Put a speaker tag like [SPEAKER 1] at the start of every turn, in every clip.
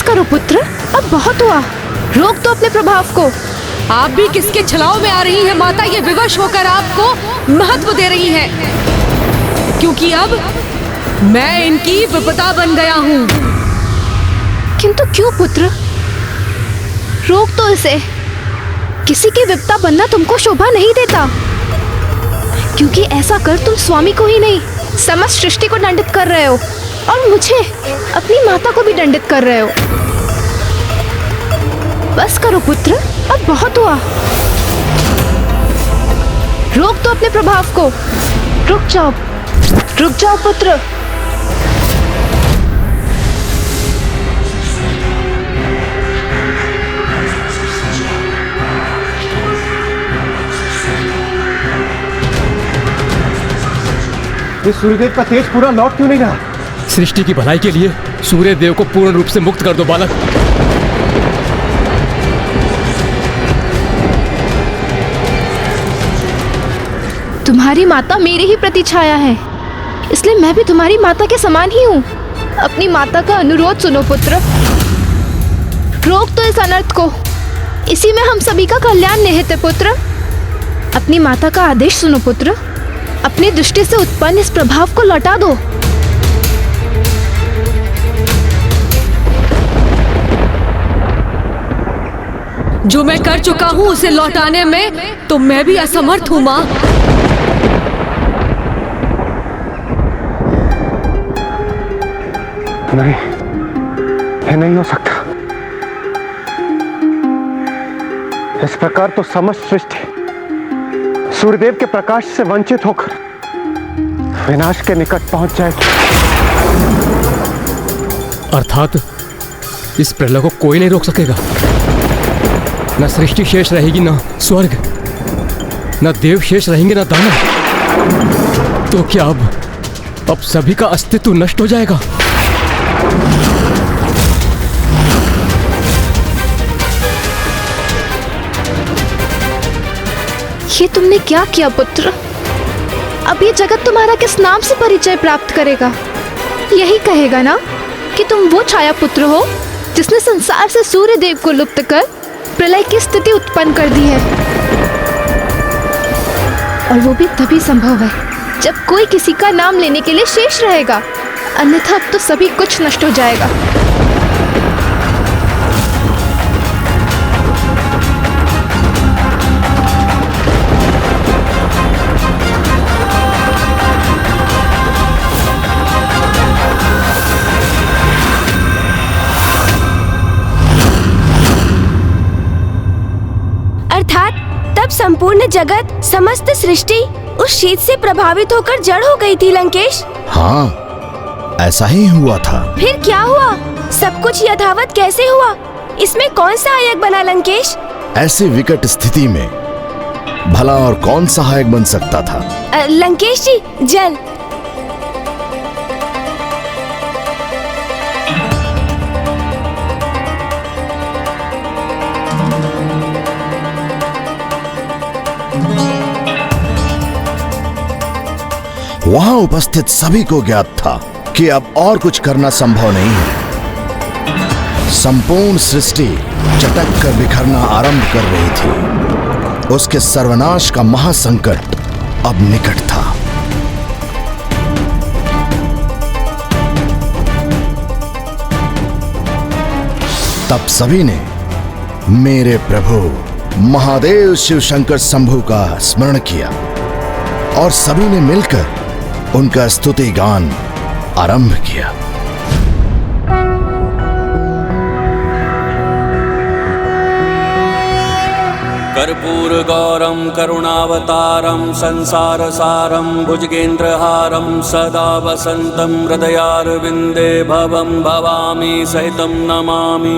[SPEAKER 1] करो पुत्र, अब बहुत हुआ। रोक दो अपने प्रभाव को।
[SPEAKER 2] आप भी किसके छलाव में आ रही हैं माता? ये विवश होकर आपको महत्व दे रही हैं, क्योंकि अब मैं इनकी विपदा बन गया हूँ।
[SPEAKER 1] किंतु क्यों पुत्र? रोक दो इसे। किसी की विपदा बनना तुमको शोभा नहीं देता, क्योंकि ऐसा कर तुम स्वामी को ही नहीं समस्त सृष्टि को दंडित कर रहे हो, और मुझे, अपनी माता को भी दंडित कर रहे हो। बस करो पुत्र, अब बहुत हुआ। रोक दो अपने प्रभाव को। रुक जाओ पुत्र।
[SPEAKER 3] ये सूर्यदेव का तेज पूरा लौट क्यों नहीं रहा?
[SPEAKER 4] सृष्टि की भलाई के लिए सूर्यदेव को पूर्ण रूप से मुक्त कर दो बालक।
[SPEAKER 1] तुम्हारी माता मेरी ही प्रतिछाया है, इसलिए मैं भी तुम्हारी माता के समान ही हूँ। अपनी माता का अनुरोध सुनो पुत्र। रोक दो इस अनर्थ को। इसी में हम सभी का कल्याण निहित है पुत्र। अपनी माता का आदेश सुनो पुत्र। अपनी दृष्टि से उत्पन्न इस प्रभाव को लौटा दो।
[SPEAKER 2] जो मैं कर चुका हूँ उसे लौटाने में तो मैं भी असमर्थ हूँ माँ।
[SPEAKER 3] नहीं, ये नहीं हो सकता। इस प्रकार तो समस्त सृष्टि सूर्यदेव के प्रकाश से वंचित होकर विनाश के निकट पहुंच जाएगी।
[SPEAKER 4] अर्थात इस प्रलय को कोई नहीं रोक सकेगा। न सृष्टि शेष रहेगी, न स्वर्ग, न देव शेष रहेंगे, न दानव। तो क्या अब सभी का अस्तित्व नष्ट हो जाएगा?
[SPEAKER 1] ये तुमने क्या किया पुत्र? अब ये जगत तुम्हारा किस नाम से परिचय प्राप्त करेगा? यही कहेगा ना कि तुम वो छाया पुत्र हो जिसने संसार से सूर्य देव को लुप्त कर प्रलय की स्थिति उत्पन्न कर दी है। और वो भी तभी संभव है जब कोई किसी का नाम लेने के लिए शेष रहेगा, अन्यथा अब तो सभी कुछ नष्ट हो जाएगा।
[SPEAKER 5] संपूर्ण जगत, समस्त सृष्टि उस शीत से प्रभावित होकर जड़ हो गई थी लंकेश।
[SPEAKER 6] हाँ, ऐसा ही हुआ था।
[SPEAKER 5] फिर क्या हुआ? सब कुछ यथावत कैसे हुआ? इसमें कौन सहायक बना लंकेश?
[SPEAKER 6] ऐसी विकट स्थिति में भला और कौन सहायक बन सकता था?
[SPEAKER 5] लंकेश जी, जल।
[SPEAKER 6] वहां उपस्थित सभी को ज्ञात था कि अब और कुछ करना संभव नहीं है। संपूर्ण सृष्टि चटक कर बिखरना आरंभ कर रही थी। उसके सर्वनाश का महासंकट अब निकट था। तब सभी ने मेरे प्रभु महादेव शिव शंकर शंभु का स्मरण किया और सभी ने मिलकर उनका स्तुति गान आरंभ किया।
[SPEAKER 7] कर्पूर गौरम करुणावतारम संसार सारम भुजगेन्द्रहारम सदा वसंतम हृदयारविंदे भवम भवामी सहितम नमामि।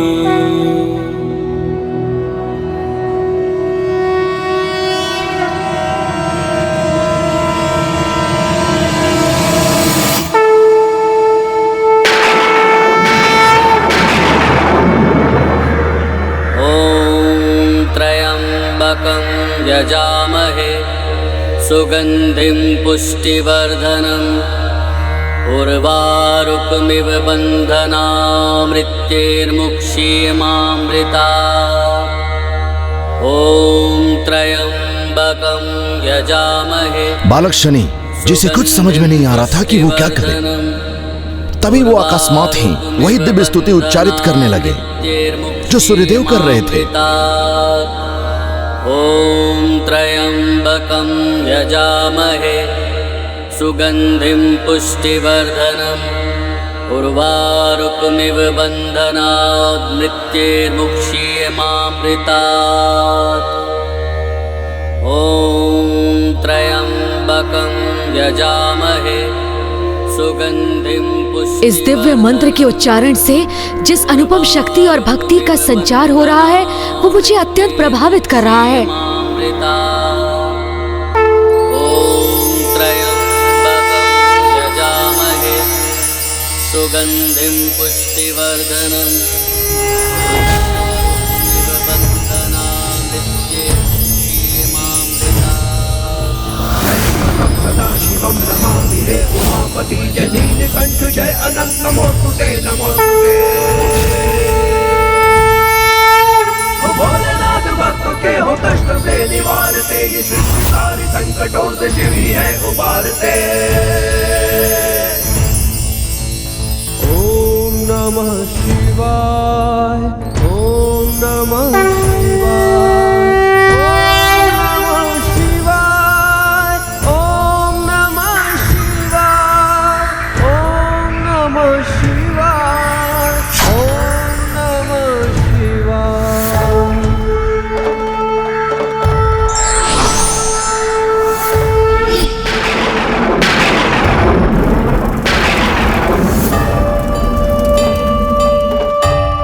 [SPEAKER 7] यजामहे सुगंधिं पुष्टिवर्धनम् उर्वारुकमिव बन्धनामृत्यैर्मुक्ष्यमामृता ॐ त्र्यम्बकं यजामहे।
[SPEAKER 6] बालक शनि, जिसे कुछ समझ में नहीं आ रहा था कि वो क्या करे, तभी वो अकस्मात ही वही दिव्य स्तुति उच्चारित करने लगे जो सूर्यदेव कर रहे थे।
[SPEAKER 7] ॐ त्र्यम्बकं यजामहे सुगन्धिं पुष्टिवर्धनम् उर्वारुकमिव बन्धनात् मृत्युर्मुक्ष्यमामृतात् ॐ त्र्यम्बकं यजामहे सुगन्धिं पुष्टिवर्धनम्।
[SPEAKER 2] इस दिव्य मंत्र के उच्चारण से जिस अनुपम शक्ति और भक्ति का संचार हो रहा है वो मुझे अत्यंत प्रभावित कर रहा है।
[SPEAKER 7] सुगन्धिं पुष्टिवर्धनम्
[SPEAKER 8] सदाशिवं नमामि हे उमापति जय नीलकंठ जय अनंत नमोस्तुते नमोस्तुते। ओ भोलेनाथ भक्त के हो कष्ट से निवारते, ये सृष्टि सारी संकटों से शिव ही है उबारते। ओम नमः शिवाय, ओम नमः शिवाय, ओम नमः शिवाय, ओम नमः शिवाय, ओम नमः शिवाय, ओम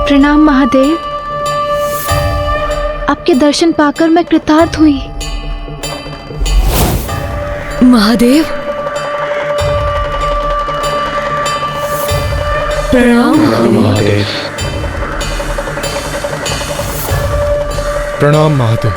[SPEAKER 1] प्रणाम महादेव, आपके दर्शन पाकर मैं कृतार्थ हुई।
[SPEAKER 2] महादेव प्रणाम।
[SPEAKER 3] महादेव
[SPEAKER 4] प्रणाम महादेव।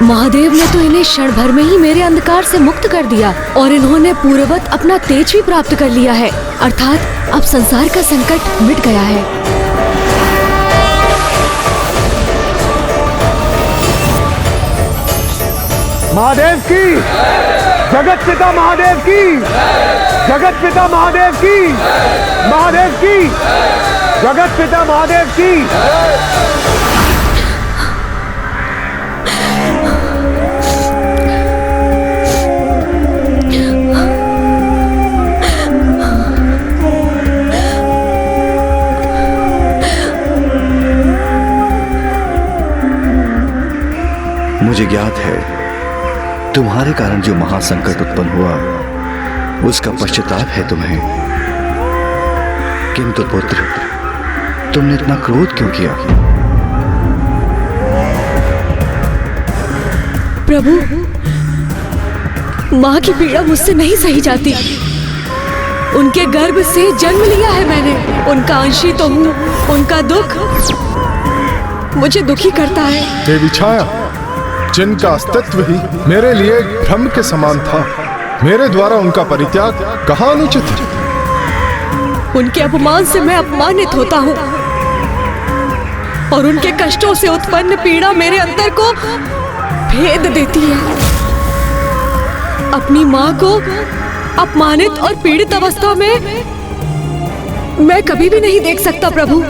[SPEAKER 2] महादेव ने तो इन्हें क्षण भर में ही मेरे अंधकार से मुक्त कर दिया और इन्होंने पूर्ववत अपना तेज भी प्राप्त कर लिया है, अर्थात अब संसार का संकट मिट गया है।
[SPEAKER 3] महादेव की, जगत पिता महादेव की, जगत पिता महादेव की, महादेव की, जगत पिता महादेव की।
[SPEAKER 9] मुझे ज्ञात है तुम्हारे कारण जो महासंकट उत्पन्न हुआ उसका पश्चाताप है तुम्हें, किंतु पुत्र तुमने इतना क्रोध क्यों किया?
[SPEAKER 2] प्रभु, माँ की पीड़ा मुझसे नहीं सही जाती। उनके गर्भ से जन्म लिया है मैंने, उनका अंशी तो हूँ। उनका दुख मुझे दुखी करता है।
[SPEAKER 10] देवी छाया, जिनका अस्तित्व ही मेरे लिए एक भ्रम के समान था, मेरे द्वारा उनका परित्याग कहाँ अनुचित है?
[SPEAKER 2] उनके अपमान से मैं अपमानित होता हूँ और उनके कष्टों से उत्पन्न पीड़ा मेरे अंतर को भेद देती है। अपनी माँ को अपमानित और पीड़ित अवस्था में मैं कभी भी नहीं देख सकता प्रभु।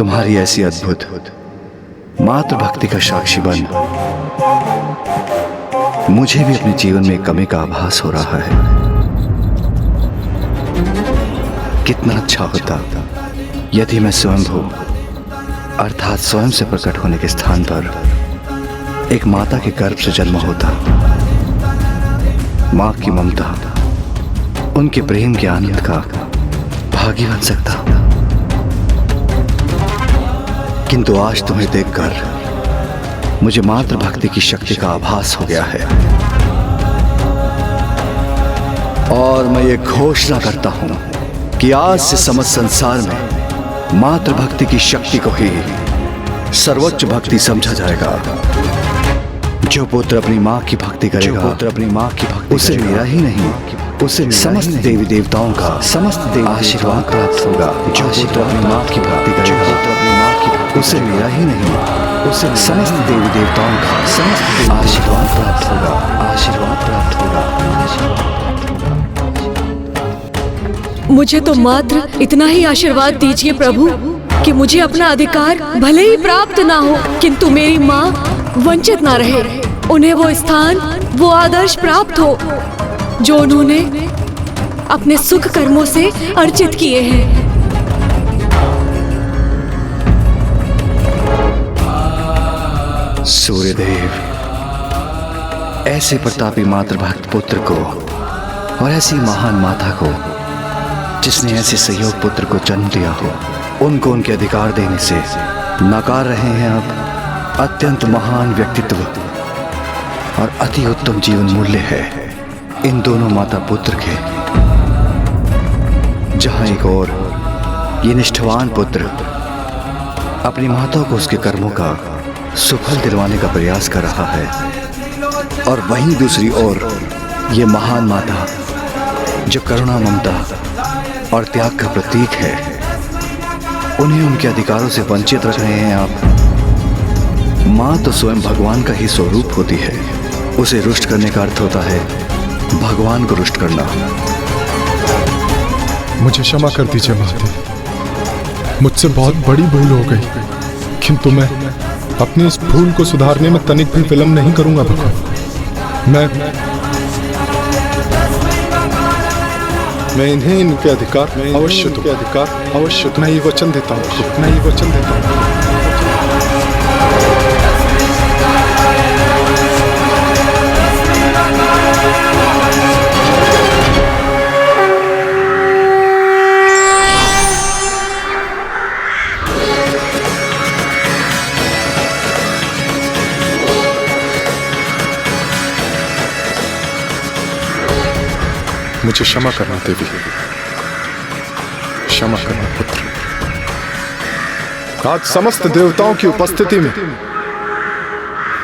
[SPEAKER 9] तुम्हारी ऐसी अद्भुत मातृ भक्ति का साक्षी बन मुझे भी अपने जीवन में कमी का आभास हो रहा है। कितना अच्छा होता यदि मैं स्वयंभू अर्थात स्वयं से प्रकट होने के स्थान पर एक माता के गर्भ से जन्म होता। मां की ममता, उनके प्रेम के आनंद का भागी बन सकता। किंतु आज तुम्हें देखकर मुझे मातृभक्ति की शक्ति का आभास हो गया है और मैं ये घोषणा करता हूं कि आज से समस्त संसार में मातृभक्ति की शक्ति को ही सर्वोच्च भक्ति समझा जाएगा। जो पुत्र अपनी माँ की भक्ति करेगा, पुत्र अपनी माँ की भक्ति उसे मेरा ही नहीं, उसे समस्त देवी देवताओं का आशीर्वाद प्राप्त होगा। जो पुत्र अपनी माँ की भक्ति करेगा, उसे मेरा ही नहीं, उसे समस्त देवी देवताओं का आशीर्वाद प्राप्त होगा। आशीर्वाद प्राप्त होगा।
[SPEAKER 2] मुझे तो मात्र इतना ही आशीर्वाद दीजिए प्रभु कि मुझे अपना अधिकार भले ही प्राप्त ना हो, किंतु मेरी माँ वंचित ना रहे। उन्हें वो स्थान, वो आदर्श प्राप्त हो जो उन्होंने अपने सुख कर्मों से अर्जित किए हैं।
[SPEAKER 9] सूर्यदेव, ऐसे प्रतापी मातृभक्त पुत्र को और ऐसी महान माता को जिसने ऐसे सहयोग पुत्र को जन्म दिया हो, उनको उनके अधिकार देने से नकार रहे हैं अब अत्यंत महान व्यक्तित्व और अति उत्तम जीवन मूल्य है इन दोनों माता पुत्र के। जहां एक और ये निष्ठावान पुत्र अपनी माता को उसके कर्मों का सुफल दिलवाने का प्रयास कर रहा है और वहीं दूसरी ओर ये महान माता जो करुणा, ममता और त्याग का प्रतीक है, उन्हें उनके अधिकारों से वंचित रख रहे हैं आप। माँ तो स्वयं भगवान का ही स्वरूप होती है। उसे रुष्ट करने का अर्थ होता है भगवान को रुष्ट करना।
[SPEAKER 10] मुझे क्षमा कर दीजिए महादेव, मुझसे बहुत बड़ी भूल हो गई, किंतु मैं अपनी इस भूल को सुधारने में तनिक भी विलंब नहीं करूंगा भगवान। मैं इन्हें इनके अधिकार अवश्य मैं ये वचन देता हूँ। मुझे क्षमा करना देवी, क्षमा करना पुत्र। आज समस्त देवताओं की उपस्थिति में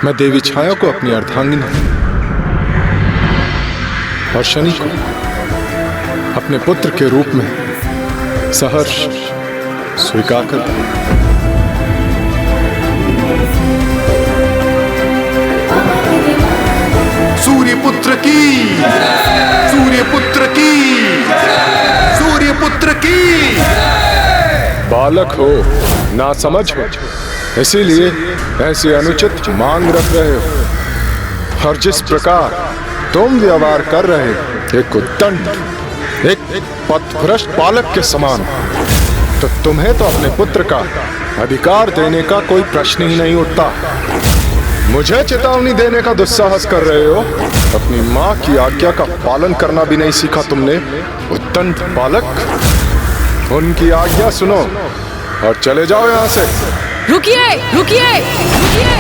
[SPEAKER 10] मैं देवी छाया को अपनी अर्धांगिनी और शनि को अपने पुत्र के रूप में सहर्ष स्वीकार कर
[SPEAKER 3] सूर्यपुत्र की, सूर्यपुत्र की, सूर्यपुत्र की।
[SPEAKER 10] बालक हो, ना समझ हो, इसीलिए ऐसी अनुचित मांग रख रहे हो। और जिस प्रकार तुम व्यवहार कर रहे हो एक उद्दंड, एक पथभ्रष्ट बालक के समान, तो तुम्हें तो अपने पुत्र का अधिकार देने का कोई प्रश्न ही नहीं उठता। मुझे चेतावनी देने का दुस्साहस कर रहे हो। अपनी माँ की आज्ञा का पालन करना भी नहीं सीखा तुमने, उद्दंड बालक। उनकी आज्ञा सुनो और चले जाओ यहाँ से।
[SPEAKER 2] रुकिए, रुकिए, रुकिए।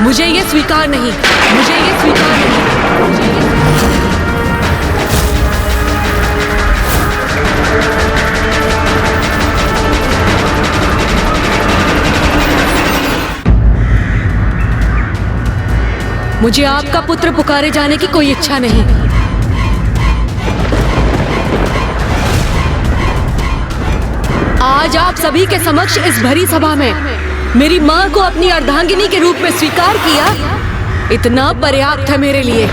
[SPEAKER 2] मुझे ये स्वीकार नहीं, मुझे ये स्वीकार नहीं। मुझे आपका पुत्र पुकारे जाने की कोई इच्छा नहीं। आज आप सभी के समक्ष इस भरी सभा में मेरी माँ को अपनी अर्धांगिनी के रूप में स्वीकार किया, इतना पर्याप्त है मेरे लिए।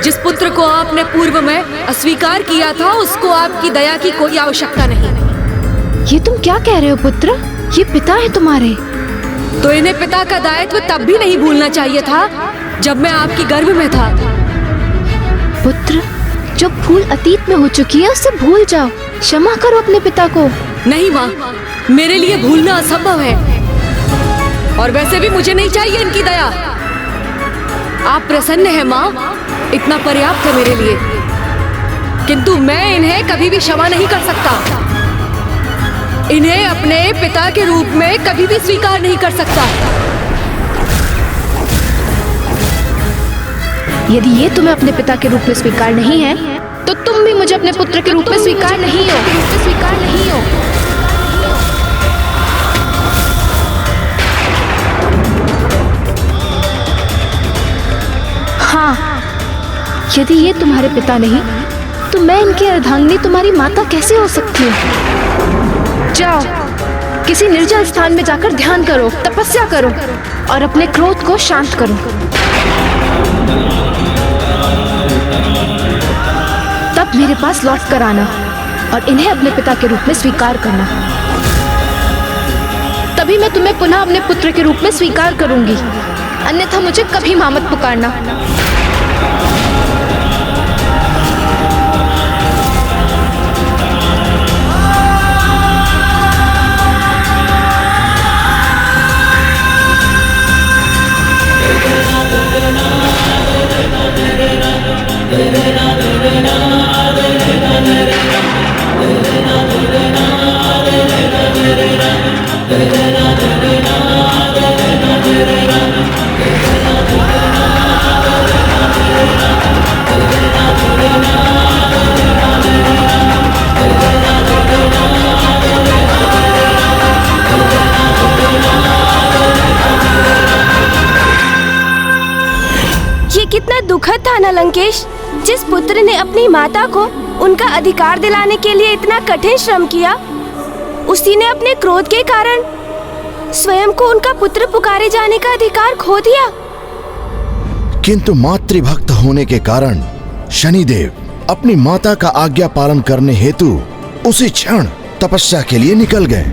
[SPEAKER 2] जिस पुत्र को आपने पूर्व में अस्वीकार किया था उसको आपकी दया की कोई आवश्यकता नहीं।
[SPEAKER 1] ये तुम क्या कह रहे हो पुत्र? ये पिता है तुम्हारे।
[SPEAKER 2] तो इन्हें पिता का दायित्व तब भी नहीं भूलना चाहिए था जब मैं आपकी गर्भ में था।
[SPEAKER 1] पुत्र, जो भूल अतीत में हो चुकी है उसे भूल जाओ। क्षमा करो अपने पिता को।
[SPEAKER 2] नहीं माँ, मेरे लिए भूलना असंभव है और वैसे भी मुझे नहीं चाहिए इनकी दया। आप प्रसन्न हैं माँ, इतना पर्याप्त है मेरे लिए, किंतु मैं इन्हें कभी भी क्षमा नहीं कर सकता। इन्हें अपने पिता के रूप में कभी भी स्वीकार नहीं कर सकता।
[SPEAKER 1] यदि ये तुम्हें अपने पिता के रूप में स्वीकार नहीं है तो तुम भी मुझे अपने पुत्र के रूप में स्वीकार नहीं हो। हाँ, यदि ये तुम्हारे पिता नहीं तो मैं इनकी अर्धांगिनी तुम्हारी माता कैसे हो सकती हूँ? जाओ, किसी निर्जल स्थान में जाकर ध्यान करो, तपस्या करो और अपने क्रोध को शांत करो। तब मेरे पास लौट कर आना और इन्हें अपने पिता के रूप में स्वीकार करना। तभी मैं तुम्हें पुनः अपने पुत्र के रूप में स्वीकार करूंगी, अन्यथा मुझे कभी मां मत पुकारना।
[SPEAKER 5] कितना दुखद था ना लंकेश, जिस पुत्र ने अपनी माता को उनका अधिकार दिलाने के लिए इतना कठिन श्रम किया, उसी ने अपने क्रोध के कारण स्वयं को उनका पुत्र पुकारे जाने का अधिकार खो दिया।
[SPEAKER 6] किंतु मातृभक्त होने के कारण शनिदेव अपनी माता का आज्ञा पालन करने हेतु उसी क्षण तपस्या के लिए निकल गए।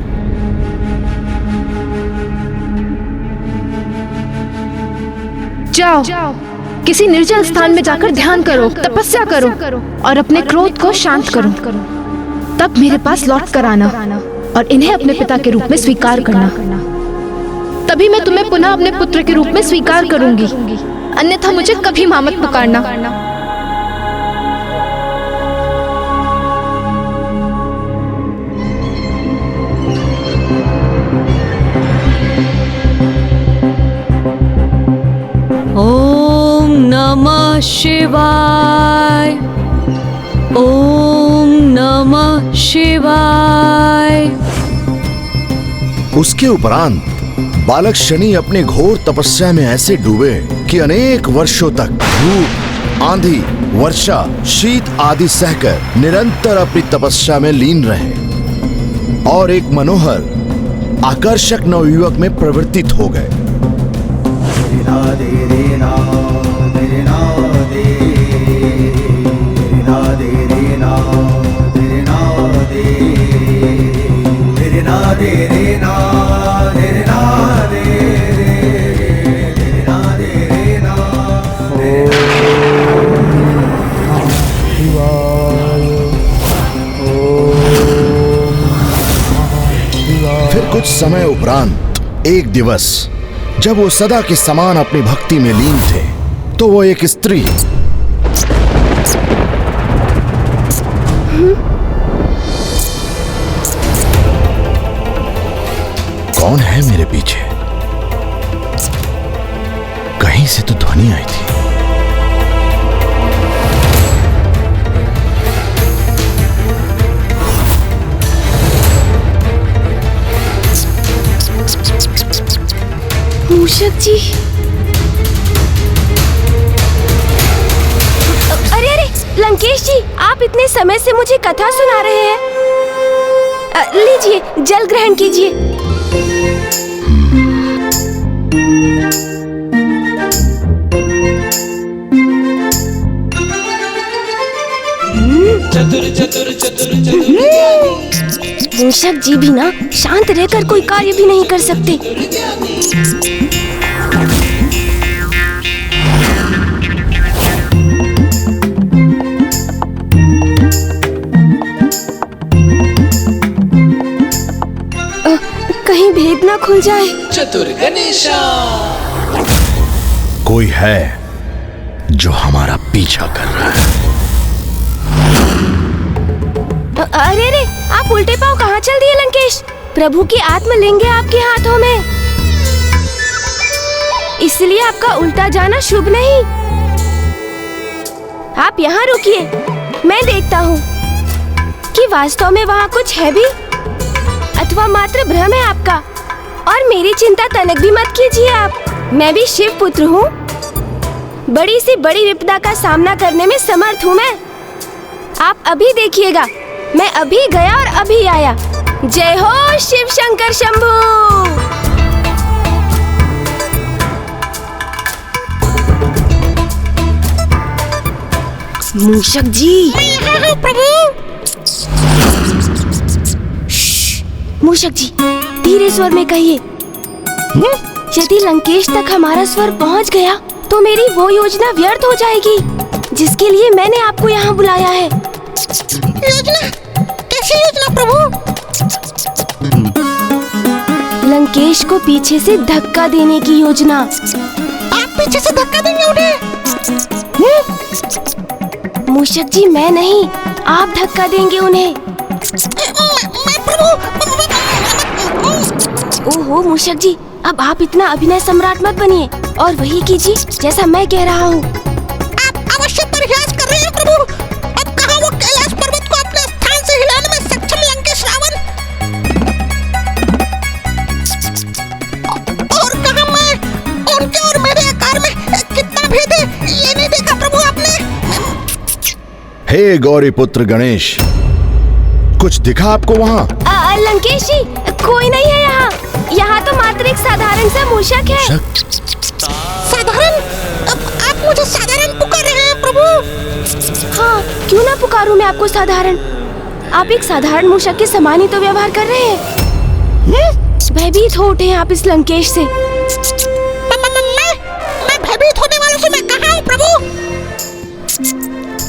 [SPEAKER 1] जाओ, किसी निर्जल स्थान में जाकर ध्यान करो, तपस्या करो और अपने क्रोध को शांत करो। तब मेरे पास लौट कर आना और इन्हें अपने पिता के रूप में स्वीकार करना। तभी मैं तुम्हें पुनः अपने पुत्र के रूप में स्वीकार करूंगी, अन्यथा मुझे कभी मां मत पुकारना।
[SPEAKER 2] ओम नमः शिवाय, ओम नमः शिवाय।
[SPEAKER 6] उसके उपरांत बालक शनि अपने घोर तपस्या में ऐसे डूबे कि अनेक वर्षों तक धूप, आंधी, वर्षा, शीत आदि सहकर निरंतर अपनी तपस्या में लीन रहे और एक मनोहर आकर्षक नवयुवक में परिवर्तित हो गए। फिर कुछ समय उपरांत एक दिवस जब वो सदा के समान अपनी भक्ति में लीन थे, तो वो एक स्त्री कौन है मेरे पीछे? कहीं से तो ध्वनि आई थी।
[SPEAKER 5] मूषक जी, अरे लंकेश जी, आप इतने समय से मुझे कथा सुना रहे हैं। लीजिए, जल ग्रहण कीजिए। मूषक जी भी ना शांत रहकर कोई कार्य भी नहीं कर सकते। कहीं भेद ना खुल जाए।
[SPEAKER 8] चतुर गणेशा।
[SPEAKER 6] कोई है जो हमारा पीछा कर रहा है।
[SPEAKER 5] अरे रे, आप उल्टे पांव कहाँ चल दिए लंकेश? प्रभु की आत्मलिंग है आपके हाथों में, इसलिए आपका उल्टा जाना शुभ नहीं। आप यहाँ रुकिए, मैं देखता हूँ कि वास्तव में वहाँ कुछ है भी अथवा मात्र भ्रम है आपका। और मेरी चिंता तनक भी मत कीजिए आप। मैं भी शिव पुत्र हूँ, बड़ी से बड़ी विपदा का सामना करने में समर्थ हूँ मैं। आप अभी देखिएगा, मैं अभी गया और अभी आया। जय हो शिव शंकर शंभू। मूषक जी। प्रभु। मूषक जी, धीरे स्वर में कहिए। यदि लंकेश तक हमारा स्वर पहुंच गया तो मेरी वो योजना व्यर्थ हो जाएगी जिसके लिए मैंने आपको यहाँ बुलाया है। योजना? कैसी योजना प्रभु? लंकेश को पीछे से धक्का देने की योजना। आप पीछे से धक्का देंगे उन्हें? मूषक जी, मैं नहीं, आप धक्का देंगे उन्हें। मैं प्रभु। ओहो मूषक जी, अब आप इतना अभिनय सम्राट मत बनिए और वही कीजिए जैसा मैं कह रहा हूँ। आप अवश्य प्रयास कर रहे हैं प्रभु। अब कहाँ वो कैलाश पर्वत को अपने स्थान से हिलाने में सक्षम लंकेश रावण, और कहाँ मैं उनके और मेरे आकार में कितना भेद है ये नहीं देखा प्रभु आपने?
[SPEAKER 6] हे गौरी पुत्र गणेश, कुछ दिखा आपको वहाँ?
[SPEAKER 5] लंकेश जी, कोई नहीं है यहाँ। यहाँ तो मात्र एक साधारण सा मूषक है। साधारण? आप मुझे साधारण पुकार रहे हैं प्रभु? हाँ, क्यों ना पुकारूं मैं आपको साधारण। आप एक साधारण मूषक के समान ही तो व्यवहार कर रहे हैं। भयभीत हो उठे हैं आप इस लंकेश से। मैं भयभीत होने वालों से मैं कहाँ हूँ प्रभु?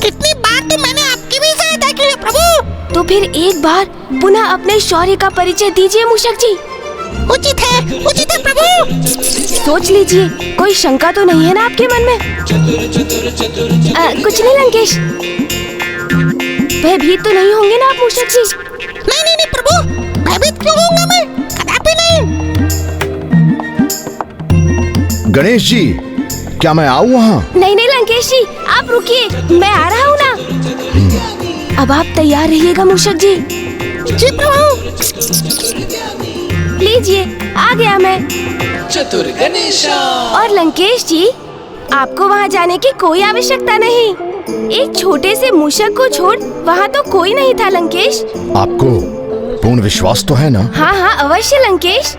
[SPEAKER 5] कितनी बार तो मैंने आपकी भी सहायता की है प्रभु। तो फिर एक बार पुनः अपने शौर्य का परिचय दीजिए मूषक जी। उचित है प्रभु। सोच लीजिए, कोई शंका तो नहीं है ना आपके मन में? कुछ नहीं लंकेश, भयभीत तो नहीं होंगे ना आप मूषक जी? नहीं प्रभु, भयभीत क्यों होऊंगा मैं? कदापि नहीं।
[SPEAKER 6] गणेश जी, क्या मैं आऊँ वहाँ?
[SPEAKER 5] नहीं लंकेश जी, आप रुकिए, मैं आ रहा हूँ ना। अब आप तैयार रहिएगा मूषक जी। जी प्रभु। लीजिए, आ गया मैं।
[SPEAKER 8] चतुर गणेशा।
[SPEAKER 5] और लंकेश जी, आपको वहाँ जाने की कोई आवश्यकता नहीं। एक छोटे से मूषक को छोड़ वहाँ तो कोई नहीं था लंकेश।
[SPEAKER 6] आपको पूर्ण विश्वास तो है ना?
[SPEAKER 5] हाँ अवश्य लंकेश,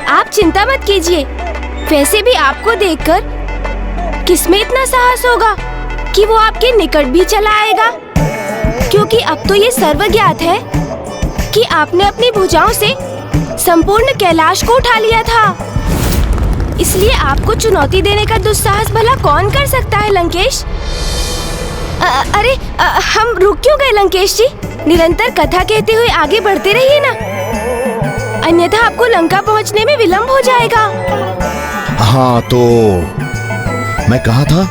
[SPEAKER 5] आप चिंता मत कीजिए। वैसे भी आपको देखकर किसमें इतना साहस होगा कि वो आपके निकट भी चला आएगा, क्योंकि अब तो ये सर्वज्ञात है कि आपने अपनी भुजाओं से संपूर्ण कैलाश को उठा लिया था। इसलिए आपको चुनौती देने का दुस्साहस भला कौन कर सकता है लंकेश? हम रुक क्यों गए लंकेश जी? निरंतर कथा कहते हुए आगे बढ़ते रहिए ना, अन्यथा आपको लंका पहुंचने में विलंब हो जाएगा।
[SPEAKER 6] हाँ, तो मैं कहा था?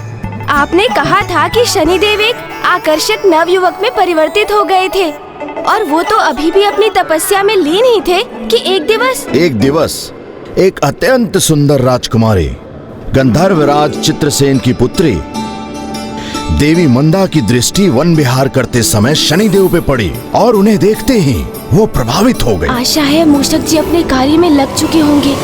[SPEAKER 5] आपने कहा था कि शनिदेव एक आकर्षक नवयुवक में परिवर्तित हो गए थे, और वो तो अभी भी अपनी तपस्या में लीन ही थे कि एक दिवस एक अत्यंत सुंदर राजकुमारी गंधर्वराज चित्रसेन की पुत्री देवी मंदा की दृष्टि वन विहार करते समय शनिदेव पे पड़ी और उन्हें देखते ही वो प्रभावित हो गए। आशा है मूषक जी अपने कार्य में लग चुके होंगे।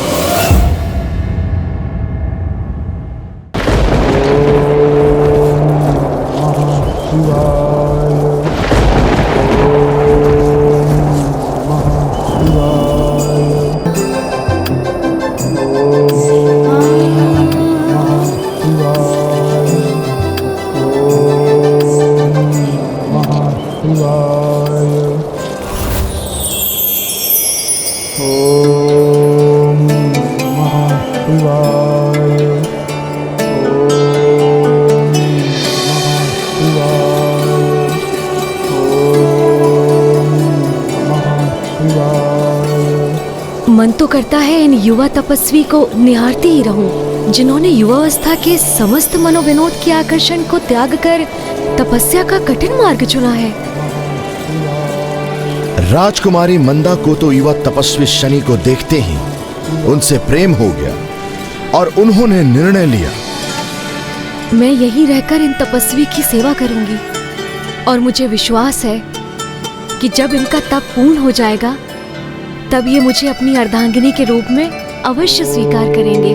[SPEAKER 2] मन तो करता है इन युवा तपस्वी को निहारती ही रहूं, जिन्होंने युवावस्था के समस्त मनोविनोद के आकर्षण को त्याग कर तपस्या का कठिन मार्ग चुना है।
[SPEAKER 6] राजकुमारी मंदा को तो युवा तपस्वी शनि को देखते ही उनसे प्रेम हो गया और उन्होंने निर्णय लिया,
[SPEAKER 2] मैं यहीं रहकर इन तपस्वी की सेवा करूंगी और मुझे विश्वास है कि जब इनका तप पूर्ण हो जाएगा तब ये मुझे अपनी अर्धांगिनी के रूप में अवश्य स्वीकार करेंगे।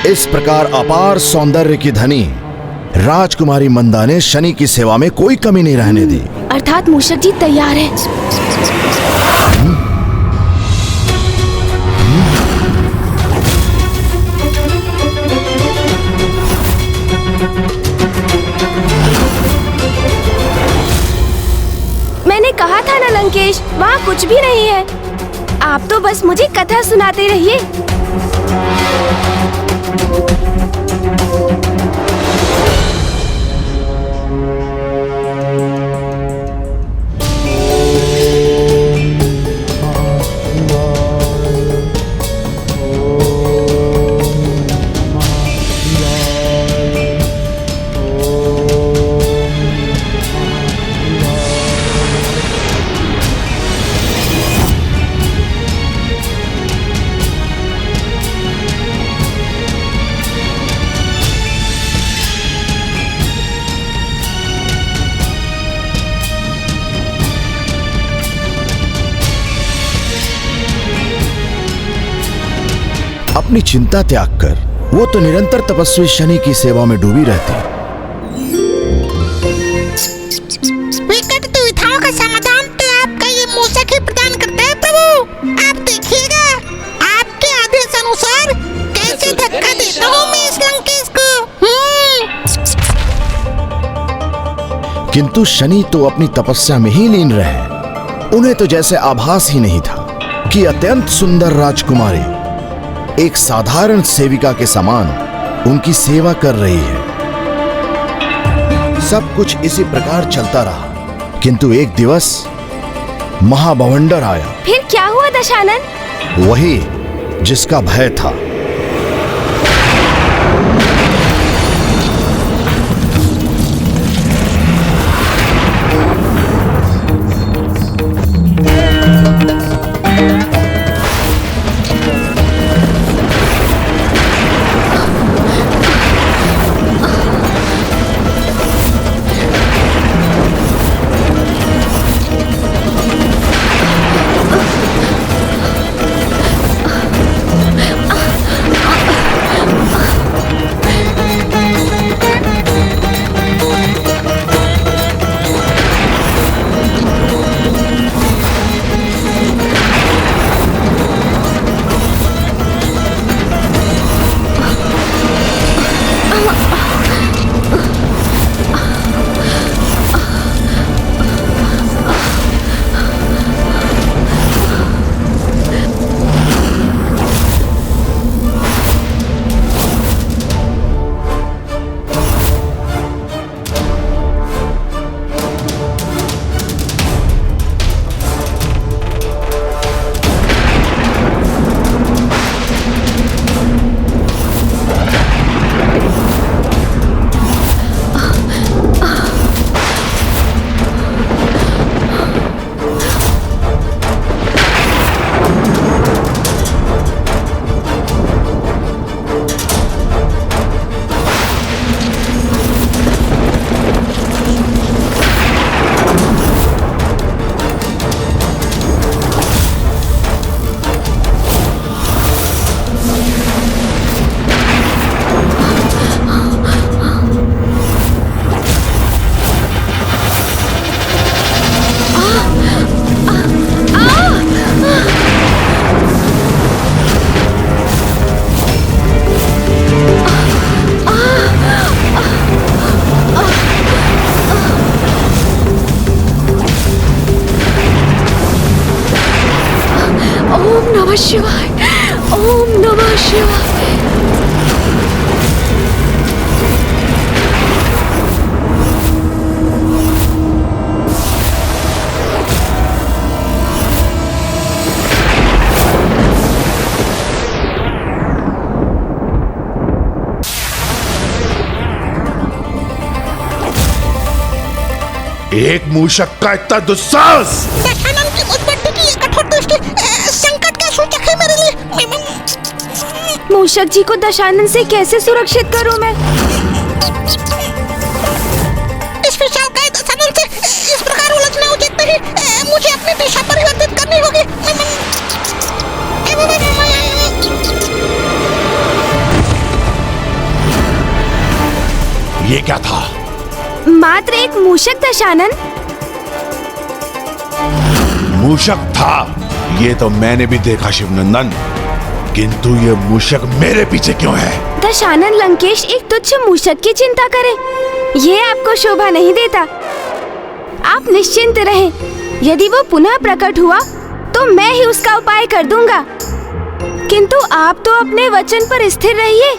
[SPEAKER 6] इस प्रकार अपार सौंदर्य की धनी राजकुमारी मंदा ने शनि की सेवा में कोई कमी नहीं रहने दी।
[SPEAKER 5] अर्थात मूषक जी तैयार है। मैंने कहा था ना लंकेश, वहाँ कुछ भी नहीं है। आप तो बस मुझे कथा सुनाते रहिए।
[SPEAKER 6] अपनी चिंता त्याग कर वो तो निरंतर तपस्वी शनि की सेवा में डूबी रहती।
[SPEAKER 11] विकट दुविधाओं का समाधान तो आपका ये मूषक ही प्रदान करता है प्रभु। आप देखिएगा आपके आदेश अनुसार कैसे धक्का देता हूँ मैं इस लंकेश को।
[SPEAKER 6] किंतु शनि तो अपनी तपस्या में ही लीन रहे। उन्हें तो जैसे आभास ही नहीं था कि अत्यंत सुंदर राजकुमारी एक साधारण सेविका के समान उनकी सेवा कर रही है। सब कुछ इसी प्रकार चलता रहा, किंतु एक दिवस महाबवंडर आया।
[SPEAKER 5] फिर क्या हुआ दशानन?
[SPEAKER 6] वही जिसका भय था।
[SPEAKER 2] शिवाय। ओम नमः शिवाय।
[SPEAKER 6] एक मूषक का इतना दुस्साहस!
[SPEAKER 11] दशानन की उत्पत्ति की ये कठोर दृष्टि संकट का सूचक है मेरे लिए।
[SPEAKER 5] मूषक जी को दशानन से कैसे सुरक्षित करूं मैं?
[SPEAKER 11] इस विशालकाय दशानन से इस प्रकार उलझना उचित नहीं। मुझे अपनी दिशा परिवर्तित करनी होगी।
[SPEAKER 6] ये क्या था?
[SPEAKER 5] मात्र एक मूषक दशानन।
[SPEAKER 6] मूषक था, ये तो मैंने भी देखा शिवनंदन, किंतु ये मूषक मेरे पीछे क्यों है?
[SPEAKER 5] दशानन लंकेश एक तुच्छ मूषक की चिंता करे, ये आपको शोभा नहीं देता। आप निश्चिंत रहें, यदि वो पुनः प्रकट हुआ तो मैं ही उसका उपाय कर दूंगा। किंतु आप तो अपने वचन पर स्थिर रहिए,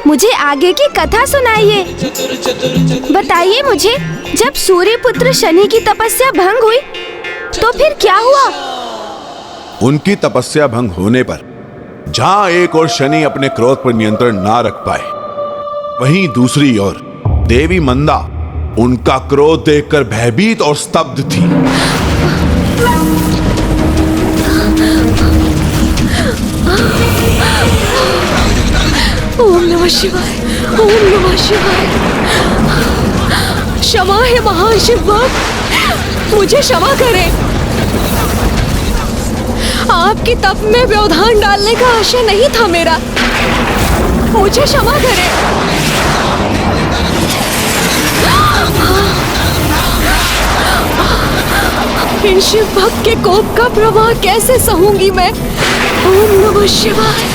[SPEAKER 5] मुझे आगे की कथा सुनाइए। बताइए मुझे, जब सूर्य पुत्र शनि की तपस्या भंग हुई तो फिर क्या हुआ?
[SPEAKER 6] उनकी तपस्या भंग होने पर जहां एक और शनि अपने क्रोध पर नियंत्रण ना रख पाए, वहीं दूसरी ओर देवी मंदा उनका क्रोध देखकर भयभीत और स्तब्ध थी।
[SPEAKER 2] ओम नमः शिवाय। ओम नमः शिवाय। क्षमा है महान शिव भक्त, मुझे क्षमा करें। आपकी तप में व्यवधान डालने का आशय नहीं था मेरा, मुझे क्षमा करें। इन शिव भक्त के कोप का प्रवाह कैसे सहूंगी मैं। ओम नमः शिवाय।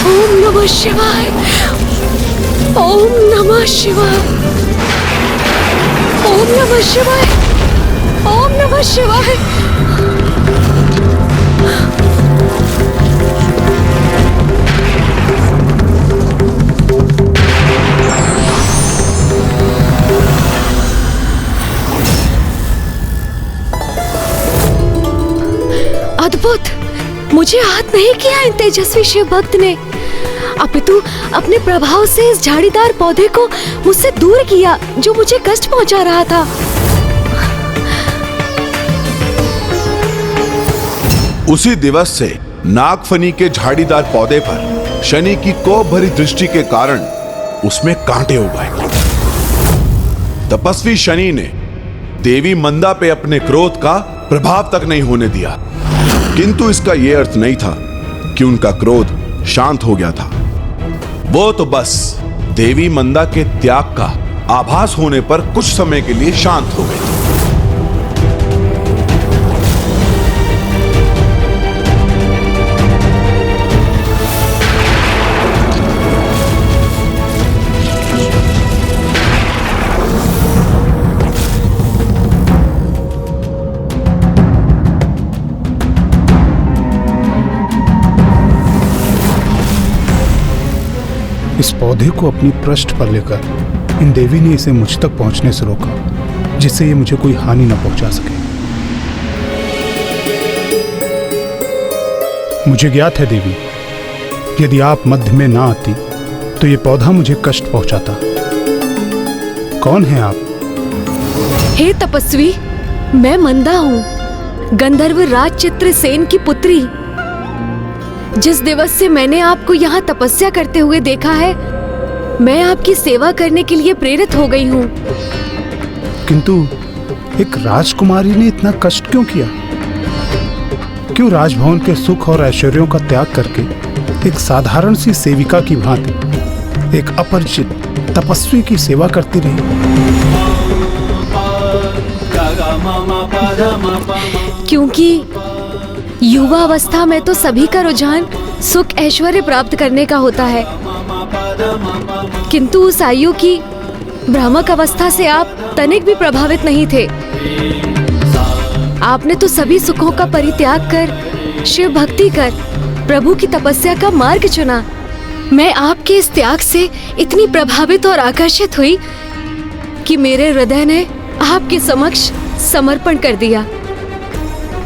[SPEAKER 2] ओम नमः शिवाय। ओम नमः शिवाय। ओम नमः शिवाय। ओम नमः शिवाय। अद्भुत, मुझे आहत नहीं किया इन तेजस्वी शिव भक्त ने, अपितु अपने प्रभाव से इस झाड़ीदार पौधे को मुझसे दूर किया जो मुझे कष्ट पहुंचा रहा था।
[SPEAKER 6] उसी दिवस से नागफनी के झाड़ीदार पौधे पर शनि की कोप भरी दृष्टि के कारण उसमें कांटे उगाए। तपस्वी शनि ने देवी मंदा पे अपने क्रोध का प्रभाव तक नहीं होने दिया, किंतु इसका यह अर्थ नहीं था कि उनका क्रोध शांत हो गया था। वो तो बस देवी मंदा के त्याग का आभास होने पर कुछ समय के लिए शांत हो गए।
[SPEAKER 12] इस पौधे को अपनी पृष्ठ पर लेकर इन देवी ने इसे मुझ तक पहुंचने से रोका, जिससे ये मुझे कोई हानि न पहुंचा सके। मुझे ज्ञात है देवी, यदि आप मध्य में ना आती तो ये पौधा मुझे कष्ट पहुंचाता। कौन है आप?
[SPEAKER 2] हे तपस्वी, मैं मंदा हूँ, गंधर्व राज चित्रसेन की पुत्री। जिस दिवस से मैंने आपको यहाँ तपस्या करते हुए देखा है, मैं आपकी सेवा करने के लिए प्रेरित हो गई हूँ।
[SPEAKER 12] किंतु एक राजकुमारी ने इतना कष्ट क्यों किया? क्यों राजभवन के सुख और ऐश्वर्यों का त्याग करके एक साधारण सी सेविका की भांति एक अपरिचित तपस्वी की सेवा करती रही?
[SPEAKER 2] क्योंकि युवा अवस्था में तो सभी का रुझान सुख ऐश्वर्य प्राप्त करने का होता है, किंतु उस आयु की भ्रामक अवस्था से आप तनिक भी प्रभावित नहीं थे। आपने तो सभी सुखों का परित्याग कर शिव भक्ति कर प्रभु की तपस्या का मार्ग चुना। मैं आपके इस त्याग से इतनी प्रभावित और आकर्षित हुई कि मेरे हृदय ने आपके समक्ष समर्पण कर दिया।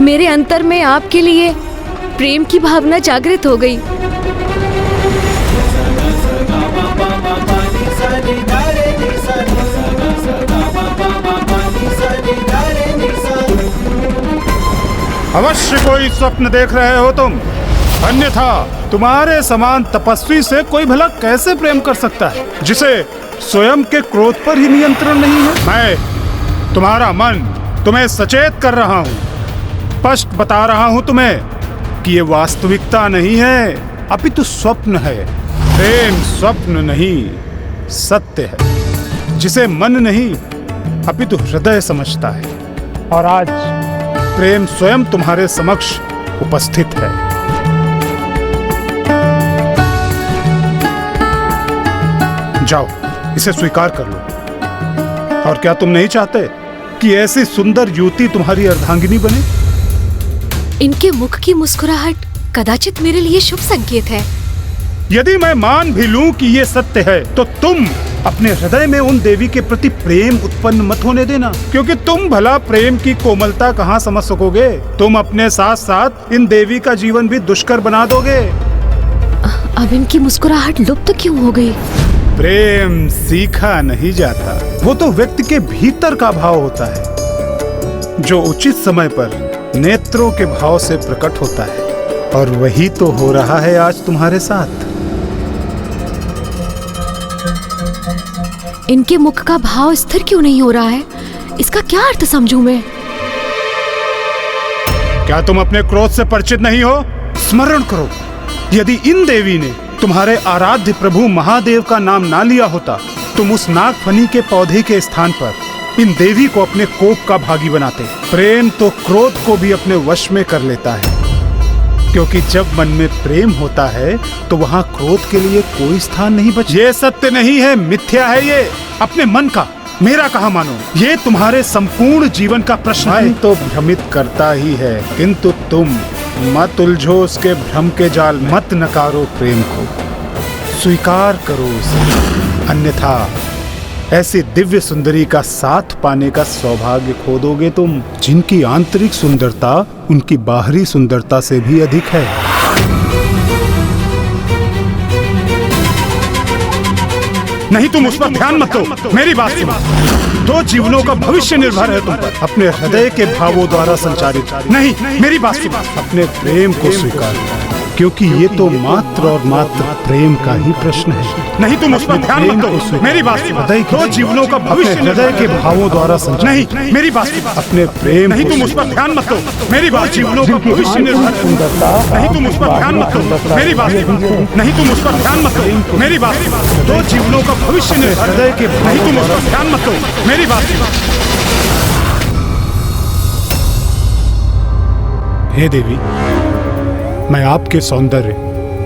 [SPEAKER 2] मेरे अंतर में आपके लिए प्रेम की भावना जागृत हो गई।
[SPEAKER 12] अवश्य कोई स्वप्न देख रहे हो तुम, अन्यथा तुम्हारे समान तपस्वी से कोई भला कैसे प्रेम कर सकता है जिसे स्वयं के क्रोध पर ही नियंत्रण नहीं है। मैं तुम्हारा मन तुम्हें सचेत कर रहा हूँ, स्पष्ट बता रहा हूँ तुम्हें कि ये वास्तविकता नहीं है, अपितु स्वप्न है। प्रेम स्वप्न नहीं सत्य है, जिसे मन नहीं अपितु हृदय समझता है। और आज प्रेम स्वयं तुम्हारे समक्ष उपस्थित है। जाओ, इसे स्वीकार कर लो। और क्या तुम नहीं चाहते कि ऐसी सुंदर युवती तुम्हारी अर्धांगिनी बने?
[SPEAKER 2] इनके मुख की मुस्कुराहट कदाचित मेरे लिए शुभ संकेत है।
[SPEAKER 12] यदि मैं मान भी लूं कि ये सत्य है, तो तुम अपने हृदय में उन देवी के प्रति प्रेम उत्पन्न मत होने देना, क्योंकि तुम भला प्रेम की कोमलता कहाँ समझ सकोगे। तुम अपने साथ साथ इन देवी का जीवन भी दुष्कर बना दोगे।
[SPEAKER 2] अब इनकी मुस्कुराहट लुप्त क्यों हो गई?
[SPEAKER 12] प्रेम सीखा नहीं जाता, वो तो व्यक्ति के भीतर का भाव होता है, जो उचित समय पर नेत्रों के भाव से प्रकट होता है। और वही तो हो रहा है आज तुम्हारे साथ।
[SPEAKER 2] इनके मुख का भाव स्थिर क्यों नहीं हो रहा है? इसका क्या अर्थ समझूं मैं?
[SPEAKER 12] क्या तुम अपने क्रोध से परिचित नहीं हो? स्मरण करो, यदि इन देवी ने तुम्हारे आराध्य प्रभु महादेव का नाम ना लिया होता, तुम उस नागफनी के पौधे के स्थान पर इन देवी को अपने कोप का भागी बनाते। प्रेम तो क्रोध को भी अपने वश में कर लेता है, क्योंकि जब मन में प्रेम होता है तो वहाँ क्रोध के लिए कोई स्थान नहीं बचा। ये सत्य नहीं है, मिथ्या है ये अपने मन का। मेरा कहा मानो, ये तुम्हारे संपूर्ण जीवन का प्रश्न है। तो भ्रमित करता ही है, किंतु तुम मत उलझो उसके भ्रम के जाल, मत नकारो प्रेम को, स्वीकार करो उसे। अन्यथा ऐसी दिव्य सुंदरी का साथ पाने का सौभाग्य खो दोगे तुम, जिनकी आंतरिक सुंदरता उनकी बाहरी सुंदरता से भी अधिक है। नहीं, तुम उस पर ध्यान मत दो, मेरी बात सुनो। दो जीवनों का भविष्य निर्भर है तुम पर, अपने हृदय के भावों द्वारा संचालित। नहीं, मेरी बात सुनो, अपने प्रेम को स्वीकार, क्योंकि ये तो मात्र और मात्र प्रेम का ही प्रश्न है। नहीं, तुम उस पर ध्यान मत दो, मेरी बात सुनो। दो जीवनों का भविष्य हृदय के भावों द्वारा संचालित। नहीं, मेरी बात सुनो, अपने प्रेम। नहीं, तुम उस पर ध्यान मत दो, मेरी बात। जीवनों का भविष्य निर्भर है। नहीं, तुम उस पर ध्यान मत दो, मेरी बात। नहीं, तुम उस पर ध्यान मत दो, मेरी बात। दो जीवनों का भविष्य निर्भर हृदय के। नहीं, तुम उस पर ध्यान मत दो, मेरी बात। हे देवी, मैं आपके सौंदर्य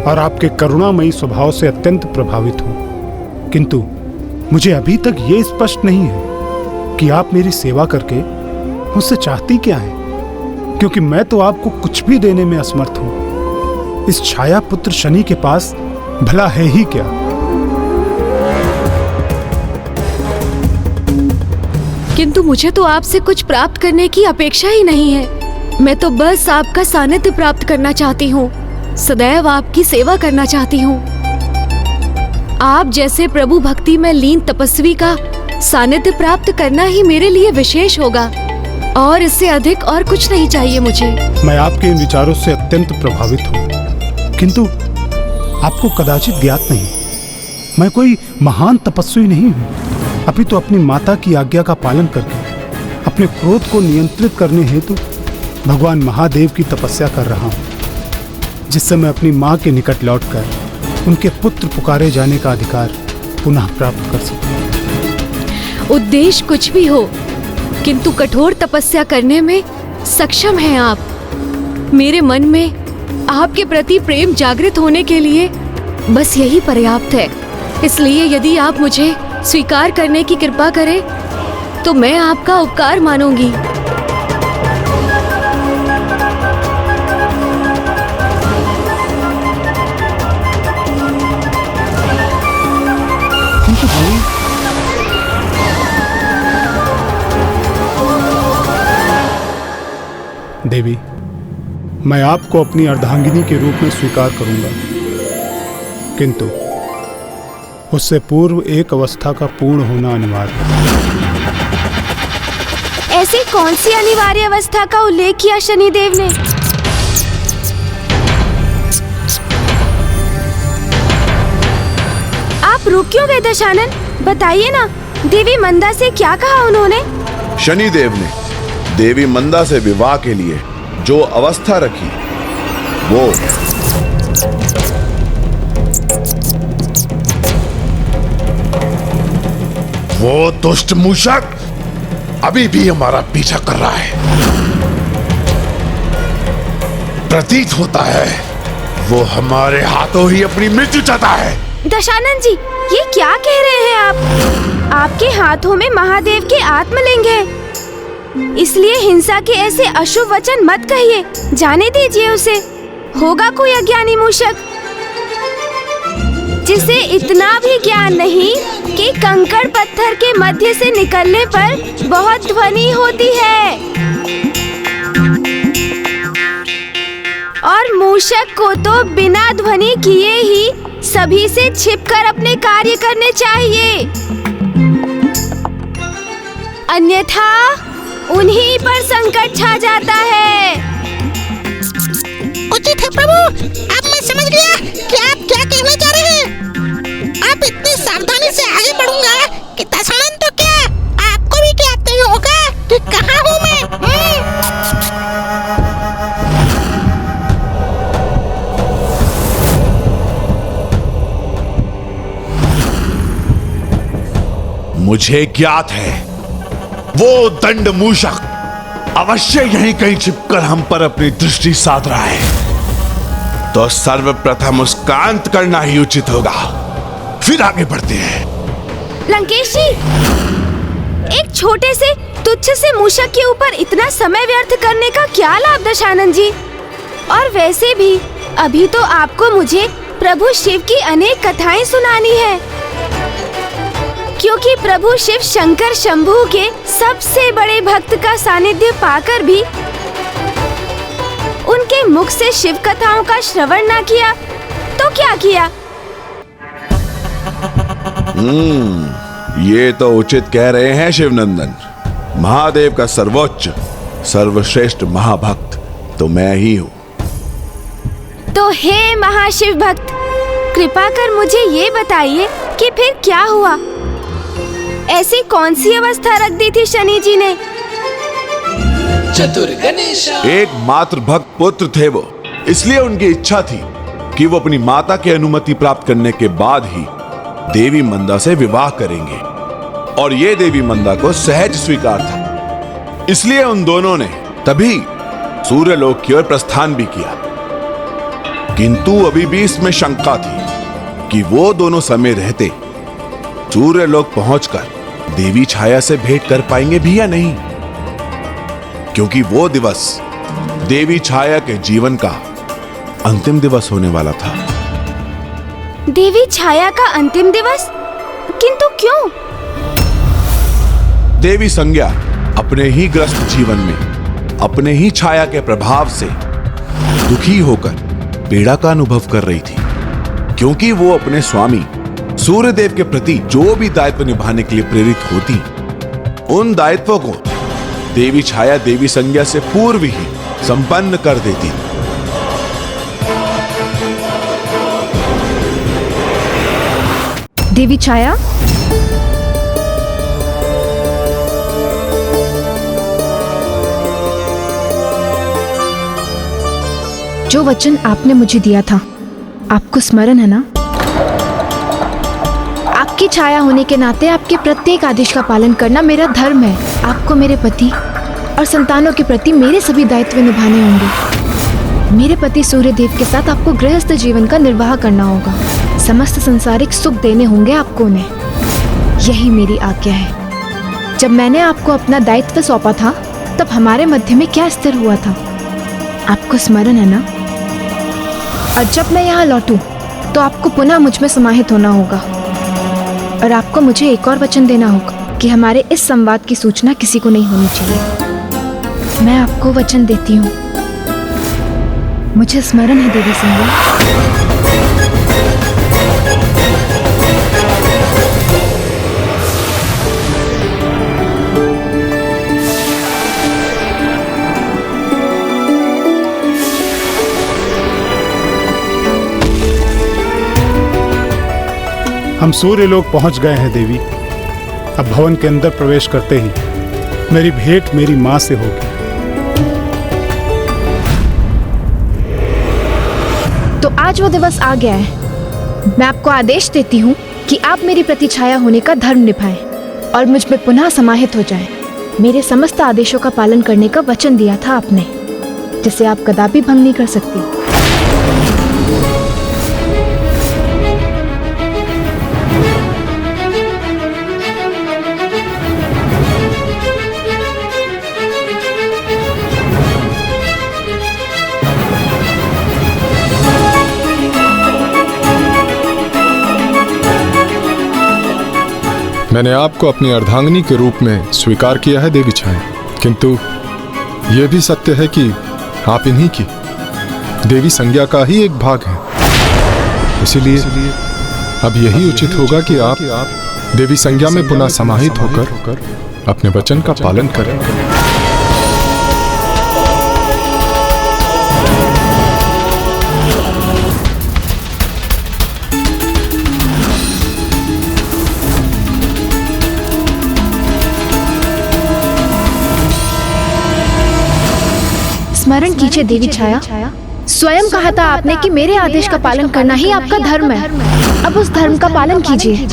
[SPEAKER 12] और आपके करुणामयी स्वभाव से अत्यंत प्रभावित हूँ, किंतु मुझे अभी तक ये स्पष्ट नहीं है कि आप मेरी सेवा करके मुझसे चाहती क्या है, क्योंकि मैं तो आपको कुछ भी देने में असमर्थ हूँ। इस छाया पुत्र शनि के पास भला है ही क्या?
[SPEAKER 2] किंतु मुझे तो आपसे कुछ प्राप्त करने की अपेक्षा ही नहीं है। मैं तो बस आपका सानिध्य प्राप्त करना चाहती हूँ, सदैव आपकी सेवा करना चाहती हूँ। आप जैसे प्रभु भक्ति में लीन तपस्वी का सानिध्य प्राप्त करना ही मेरे लिए विशेष होगा, और इससे अधिक और कुछ नहीं चाहिए मुझे।
[SPEAKER 12] मैं आपके इन विचारों से अत्यंत प्रभावित हूँ, किंतु आपको कदाचित ज्ञात नहीं, मैं कोई महान तपस्वी नहीं हूँ, अपितु अपनी माता की आज्ञा का पालन करके अपने क्रोध को नियंत्रित करने हेतु भगवान महादेव की तपस्या कर रहा हूँ, जिससे मैं अपनी माँ के निकट लौटकर उनके पुत्र पुकारे जाने का अधिकार पुनः प्राप्त कर सकूं।
[SPEAKER 2] उद्देश्य कुछ भी हो, किंतु कठोर तपस्या करने में सक्षम हैं आप। मेरे मन में आपके प्रति प्रेम जागृत होने के लिए बस यही पर्याप्त है। इसलिए यदि आप मुझे स्वीकार करने की कृपा करें तो मैं आपका उपकार मानूंगी।
[SPEAKER 12] देवी, मैं आपको अपनी अर्धांगिनी के रूप में स्वीकार करूंगा, किंतु उससे पूर्व एक अवस्था का पूर्ण होना अनिवार्य है।
[SPEAKER 5] ऐसी कौन सी अनिवार्य अवस्था का उल्लेख किया शनिदेव ने? आप रुक क्यों गए दशानन? बताइए ना, देवी मंदा से क्या कहा उन्होंने?
[SPEAKER 6] शनिदेव ने देवी मंदा से विवाह के लिए जो अवस्था रखी
[SPEAKER 10] वो दुष्ट मूषक अभी भी हमारा पीछा कर रहा है। प्रतीत होता है वो हमारे हाथों ही अपनी मृत्यु चाहता है।
[SPEAKER 5] दशानन जी, ये क्या कह रहे हैं आप? आपके हाथों में महादेव के आत्मलिंग है, इसलिए हिंसा के ऐसे अशुभ वचन मत कहिए। जाने दीजिए उसे। होगा कोई अज्ञानी मूषक जिसे इतना भी ज्ञान नहीं कि कंकड़ पत्थर के मध्य से निकलने पर बहुत ध्वनि होती है, और मूषक को तो बिना ध्वनि किए ही सभी से छिपकर अपने कार्य करने चाहिए, अन्यथा उन्हीं पर संकट छा जाता है।
[SPEAKER 11] उचित है प्रभु, अब मैं समझ गया कि आप क्या कहना चाह रहे हैं। आप इतनी सावधानी से आगे बढ़ूंगा कि दशानन तो क्या, आपको भी क्या तय होगा कि कहाँ हूँ मैं।
[SPEAKER 10] मुझे ज्ञात है वो दंड मूषक अवश्य यहीं कहीं छिपकर हम पर अपनी दृष्टि साध रहा है, तो सर्वप्रथम उसका अंत करना ही उचित होगा। फिर आगे बढ़ते हैं।
[SPEAKER 5] लंकेश जी, एक छोटे से तुच्छ से मूषक के ऊपर इतना समय व्यर्थ करने का क्या लाभ दशानन जी? और वैसे भी अभी तो आपको मुझे प्रभु शिव की अनेक कथाएं सुनानी है, क्योंकि प्रभु शिव शंकर शंभू के सबसे बड़े भक्त का सानिध्य पाकर भी उनके मुख से शिव कथाओं का श्रवण ना किया तो क्या किया?
[SPEAKER 10] ये तो उचित कह रहे हैं शिवनंदन। महादेव का सर्वोच्च सर्वश्रेष्ठ महाभक्त तो मैं ही हूँ।
[SPEAKER 5] तो हे महाशिव भक्त, कृपा कर मुझे ये बताइए कि फिर क्या हुआ? ऐसी कौन सी अवस्था रख दी थी शनि जी ने?
[SPEAKER 8] चतुर गणेश
[SPEAKER 10] एक मात्र भक्त पुत्र थे वो, इसलिए उनकी इच्छा थी कि वो अपनी माता की अनुमति प्राप्त करने के बाद ही देवी मंदा से विवाह करेंगे, और ये देवी मंदा को सहज स्वीकार था। इसलिए उन दोनों ने तभी सूर्यलोक की ओर प्रस्थान भी किया, किंतु अभी भी इसमें शंका थी कि वो दोनों समय रहते सूर्यलोक पहुंचकर देवी छाया से भेंट कर पाएंगे भी या नहीं, क्योंकि वो दिवस देवी छाया के जीवन का अंतिम दिवस होने वाला था।
[SPEAKER 5] देवी छाया का अंतिम दिवस? किंतु क्यों?
[SPEAKER 10] देवी संज्ञा अपने ही ग्रस्त जीवन में अपने ही छाया के प्रभाव से दुखी होकर पीड़ा का अनुभव कर रही थी, क्योंकि वो अपने स्वामी सूर्यदेव के प्रति जो भी दायित्व निभाने के लिए प्रेरित होती, उन दायित्वों को देवी छाया देवी संज्ञा से पूर्व ही संपन्न कर देती।
[SPEAKER 1] देवी छाया, जो वचन आपने मुझे दिया था, आपको स्मरण है ना? आपकी छाया होने के नाते आपके प्रत्येक आदेश का पालन करना मेरा धर्म है। आपको मेरे पति और संतानों के प्रति मेरे सभी दायित्व निभाने होंगे। मेरे पति सूर्यदेव के साथ आपको गृहस्थ जीवन का निर्वाह करना होगा। समस्त संसारिक सुख देने होंगे आपको उन्हें। यही मेरी आज्ञा है। जब मैंने आपको अपना दायित्व सौंपा था, तब हमारे मध्य में क्या स्थिर हुआ था, आपको स्मरण है ना? और जब मैं यहाँ लौटूं, तो आपको पुनः मुझ में समाहित होना होगा, और आपको मुझे एक और वचन देना होगा कि हमारे इस संवाद की सूचना किसी को नहीं होनी चाहिए। मैं आपको वचन देती हूँ मुझे स्मरण है देवी संज्ञा।
[SPEAKER 12] हम सूर्य लोक पहुंच गए हैं देवी। अब भवन के अंदर प्रवेश करते ही मेरी भेंट मेरी मां से होगी।
[SPEAKER 1] तो आज वो दिवस आ गया है। मैं आपको आदेश देती हूँ कि आप मेरी प्रतिछाया होने का धर्म निभाएं और मुझ में पुनः समाहित हो जाएं। मेरे समस्त आदेशों का पालन करने का वचन दिया था आपने, जिसे आप कदापि भंग नहीं कर सकती।
[SPEAKER 10] मैंने आपको अपनी अर्धांगिनी के रूप में स्वीकार किया है देवी छाया, किंतु यह भी सत्य है कि आप इन्हीं की देवी संज्ञा का ही एक भाग हैं। इसीलिए अब यही उचित होगा कि आप देवी संज्ञा में पुनः समाहित होकर अपने वचन का पालन करें।
[SPEAKER 1] स्मरण कीजिए देवी छाया, स्वयं कहा था आपने कि मेरे आदेश का पालन करना ही आपका धर्म है। अब उस धर्म का पालन कीजिए।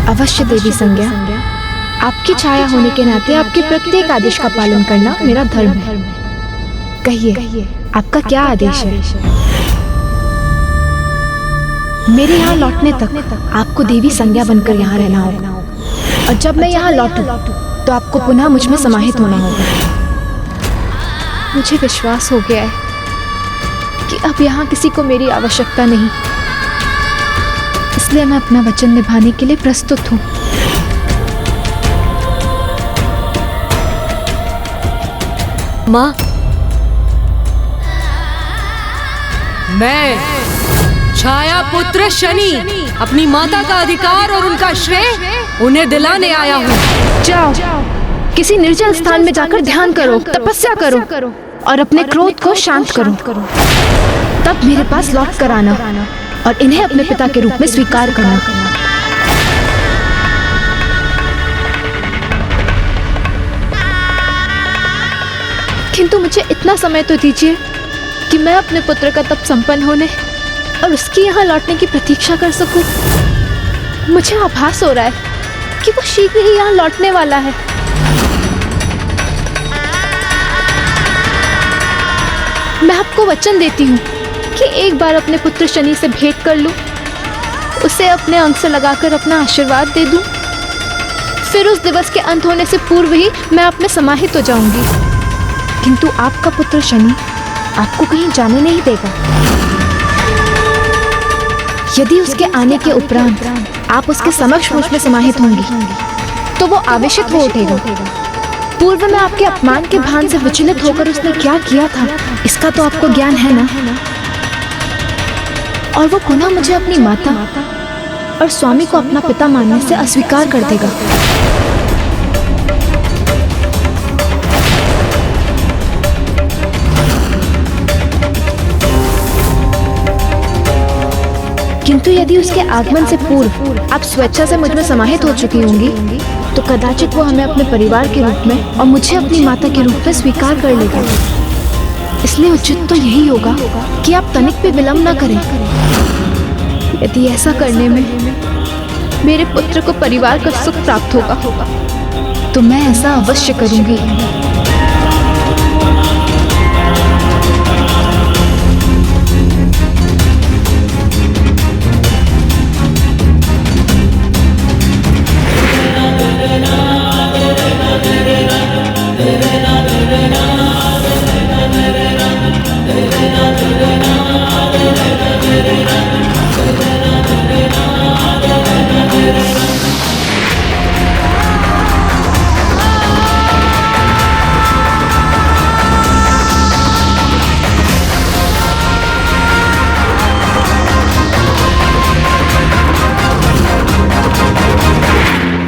[SPEAKER 1] अवश्य देवी संज्ञा, आपकी छाया होने के नाते आपके प्रत्येक आदेश का पालन करना मेरा धर्म है। कहिए, आपका क्या आदेश है? मेरे यहाँ लौटने तक आपको देवी संज्ञा बनकर यहाँ रहना होगा, और जब मैं यहाँ लौटूं तो आपको पुनः मुझ में समाहित होना होगा। मुझे विश्वास हो गया है कि अब यहाँ किसी को मेरी आवश्यकता नहीं, इसलिए मैं अपना वचन निभाने के लिए प्रस्तुत हूँ।
[SPEAKER 2] माँ, मैं छाया पुत्र शनि अपनी माता का अधिकार और उनका श्रेय उन्हें दिलाने आया हूँ।
[SPEAKER 1] जाओ, किसी निर्जल स्थान में जाकर ध्यान करो, तपस्या करो और अपने क्रोध को शांत करो। तब मेरे पास लौट कर आना और इन्हें अपने पिता के रूप में स्वीकार करना। किंतु मुझे इतना समय तो दीजिए कि मैं अपने पुत्र का तप संपन्न होने और उसकी यहाँ लौटने की प्रतीक्षा कर सकूं। मुझे आभास हो रहा है कि वो शीघ्र ही यहाँ लौटने वाला है। मैं आपको वचन देती हूँ कि एक बार अपने पुत्र शनि से भेंट कर लूं, उसे अपने अंग से लगाकर अपना आशीर्वाद दे दूं, फिर उस दिवस के अंत होने से पूर्व ही मैं आप में समाहित हो जाऊंगी। किंतु आपका पुत्र शनि आपको कहीं जाने नहीं देगा। यदि उसके आने के उपरांत आप उसके समक्ष मुझ में समाहित होंगी तो वो आवेशित हो उठेगा। पूर्व में आपके अपमान के भान से विचलित होकर उसने क्या किया था, इसका तो आपको ज्ञान है ना। और वो पुनः मुझे अपनी माता और स्वामी को अपना पिता मानने से अस्वीकार कर देगा। किंतु यदि उसके आगमन से पूर्व आप स्वेच्छा से मुझ में समाहित हो चुकी होंगी तो कदाचित वो हमें अपने परिवार के रूप में और मुझे अपनी माता के रूप में स्वीकार कर लेगा। इसलिए उचित तो यही होगा कि आप तनिक भी विलंब न करें। यदि ऐसा करने में मेरे पुत्र को परिवार का सुख प्राप्त होगा तो मैं ऐसा अवश्य करूंगी।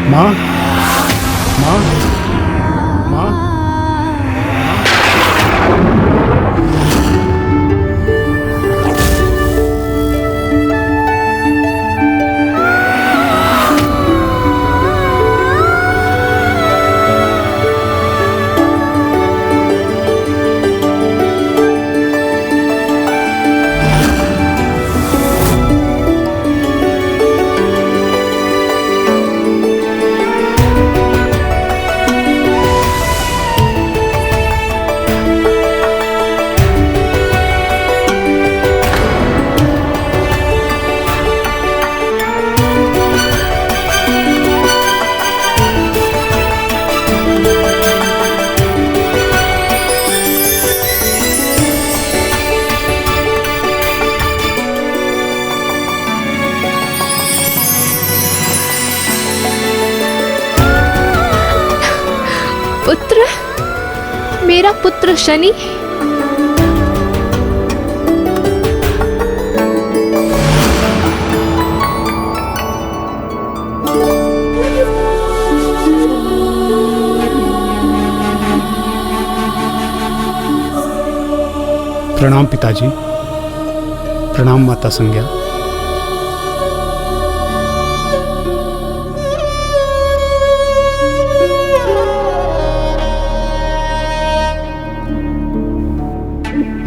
[SPEAKER 12] माँ, माँ, माँ।
[SPEAKER 1] पुत्र, मेरा पुत्र शनि।
[SPEAKER 12] प्रणाम पिताजी, प्रणाम माता संज्ञा।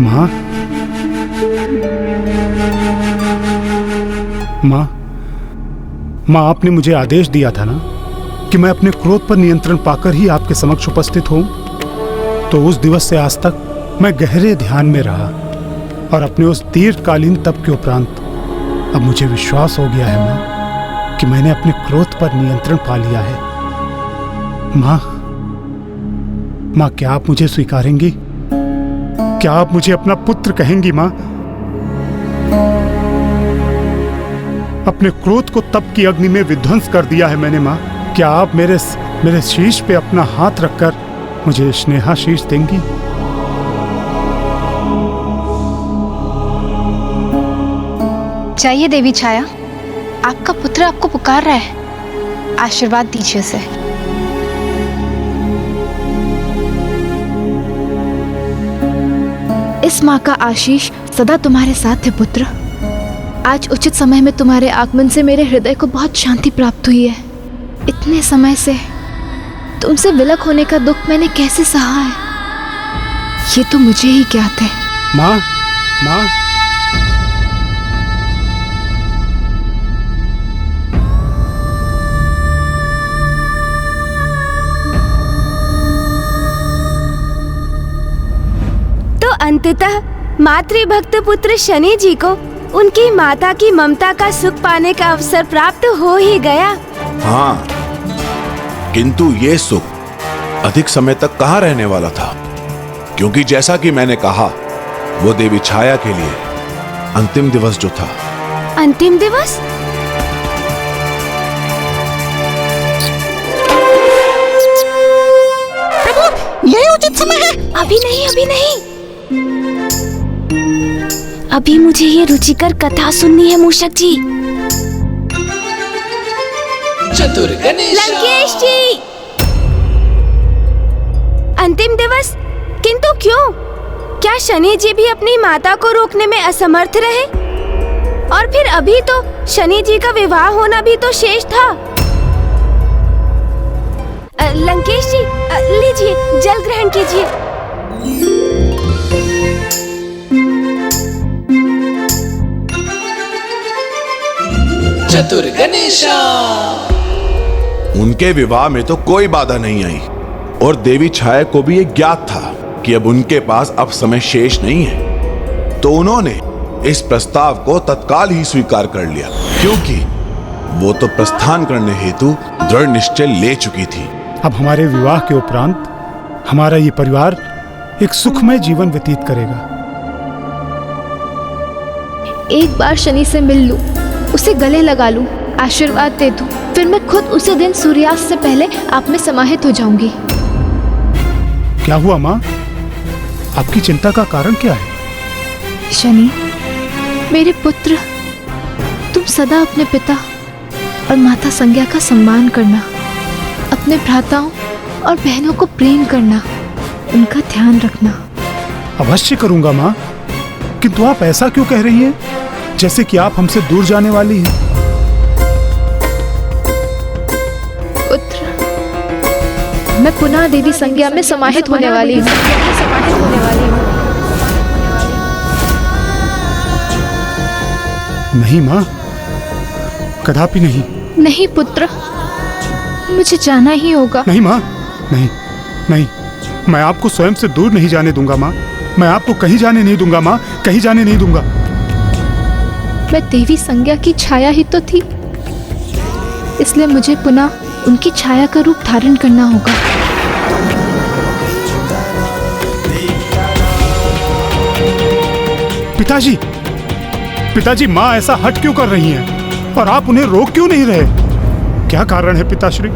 [SPEAKER 12] माँ, माँ, माँ, आपने मुझे आदेश दिया था ना कि मैं अपने क्रोध पर नियंत्रण पाकर ही आपके समक्ष उपस्थित हूँ। तो उस दिवस से आज तक मैं गहरे ध्यान में रहा और अपने उस दीर्घकालीन तप के उपरांत अब मुझे विश्वास हो गया है माँ कि मैंने अपने क्रोध पर नियंत्रण पा लिया है। माँ, माँ, क्या आप मुझे स्वीकारेंगी? क्या आप मुझे अपना पुत्र कहेंगी माँ? अपने क्रोध को तप की अग्नि में विध्वंस कर दिया है मैंने माँ। क्या आप मेरे शीश पे अपना हाथ रखकर मुझे स्नेहाशीष देंगी?
[SPEAKER 1] चाहिए देवी छाया, आपका पुत्र आपको पुकार रहा है, आशीर्वाद दीजिए उसे। इस माँ का आशीष सदा तुम्हारे साथ है पुत्र। आज उचित समय में तुम्हारे आगमन से मेरे हृदय को बहुत शांति प्राप्त हुई है। इतने समय से तुमसे विलग होने का दुख मैंने कैसे सहा है, ये तो मुझे ही ज्ञात है।
[SPEAKER 12] माँ, माँ,
[SPEAKER 5] अंततः मातृभक्त पुत्र शनि जी को उनकी माता की ममता का सुख पाने का अवसर प्राप्त हो ही गया।
[SPEAKER 13] हाँ, किंतु ये सुख अधिक समय तक कहाँ रहने वाला था, क्योंकि जैसा कि मैंने कहा, वो देवी छाया के लिए अंतिम दिवस जो था।
[SPEAKER 5] अंतिम दिवस?
[SPEAKER 11] प्रभु, यही उचित समय है।
[SPEAKER 5] अभी नहीं, अभी नहीं, अभी मुझे ये रुचिकर कथा सुननी है मूषक जी।
[SPEAKER 7] चतुर गणेश
[SPEAKER 5] लंकेश जी, अंतिम दिवस? किंतु क्यों? क्या शनि जी भी अपनी माता को रोकने में असमर्थ रहे? और फिर अभी तो शनि जी का विवाह होना भी तो शेष था। लंकेश जी, लीजिए, जल ग्रहण कीजिए।
[SPEAKER 7] चतुर गणेशा।
[SPEAKER 13] उनके विवाह में तो कोई बाधा नहीं आई और देवी छाया को भी ये ज्ञात था कि अब उनके पास अब समय शेष नहीं है। तो उन्होंने इस प्रस्ताव को तत्काल ही स्वीकार कर लिया, क्योंकि वो तो प्रस्थान करने हेतु दृढ़ निश्चय ले चुकी थी।
[SPEAKER 12] अब हमारे विवाह के उपरांत हमारा ये परिवार एक सुखमय जीवन व्यतीत करेगा।
[SPEAKER 1] एक बार शनि से मिल लूं, उसे गले लगा लूं, आशीर्वाद दे दूं, फिर मैं खुद उसी दिन सूर्यास्त से पहले आप में समाहित हो जाऊंगी।
[SPEAKER 12] क्या हुआ माँ? आपकी चिंता का कारण क्या है?
[SPEAKER 1] शनि, मेरे पुत्र, तुम सदा अपने पिता और माता संज्ञा का सम्मान करना। अपने भ्राताओं और बहनों को प्रेम करना, उनका ध्यान रखना।
[SPEAKER 12] अवश्य करूंगा माँ, किंतु आप ऐसा क्यों कह रही हैं जैसे कि आप हमसे दूर जाने वाली हैं?
[SPEAKER 1] पुत्र, मैं पुनः देवी संज्ञा में समाहित होने वाली हूँ।
[SPEAKER 12] नहीं माँ, कदापि नहीं।
[SPEAKER 1] नहीं पुत्र, मुझे जाना ही होगा।
[SPEAKER 12] नहीं माँ, नहीं नहीं, मैं आपको स्वयं से दूर नहीं जाने दूंगा माँ। मैं आपको कहीं जाने नहीं दूंगा माँ, कहीं जाने नहीं दूंगा।
[SPEAKER 1] मैं देवी संज्ञा की छाया ही तो थी, इसलिए मुझे पुनः उनकी छाया का रूप धारण करना होगा।
[SPEAKER 12] पिताजी, पिताजी, माँ ऐसा हट क्यों कर रही हैं और आप उन्हें रोक क्यों नहीं रहे? क्या कारण है पिताश्री?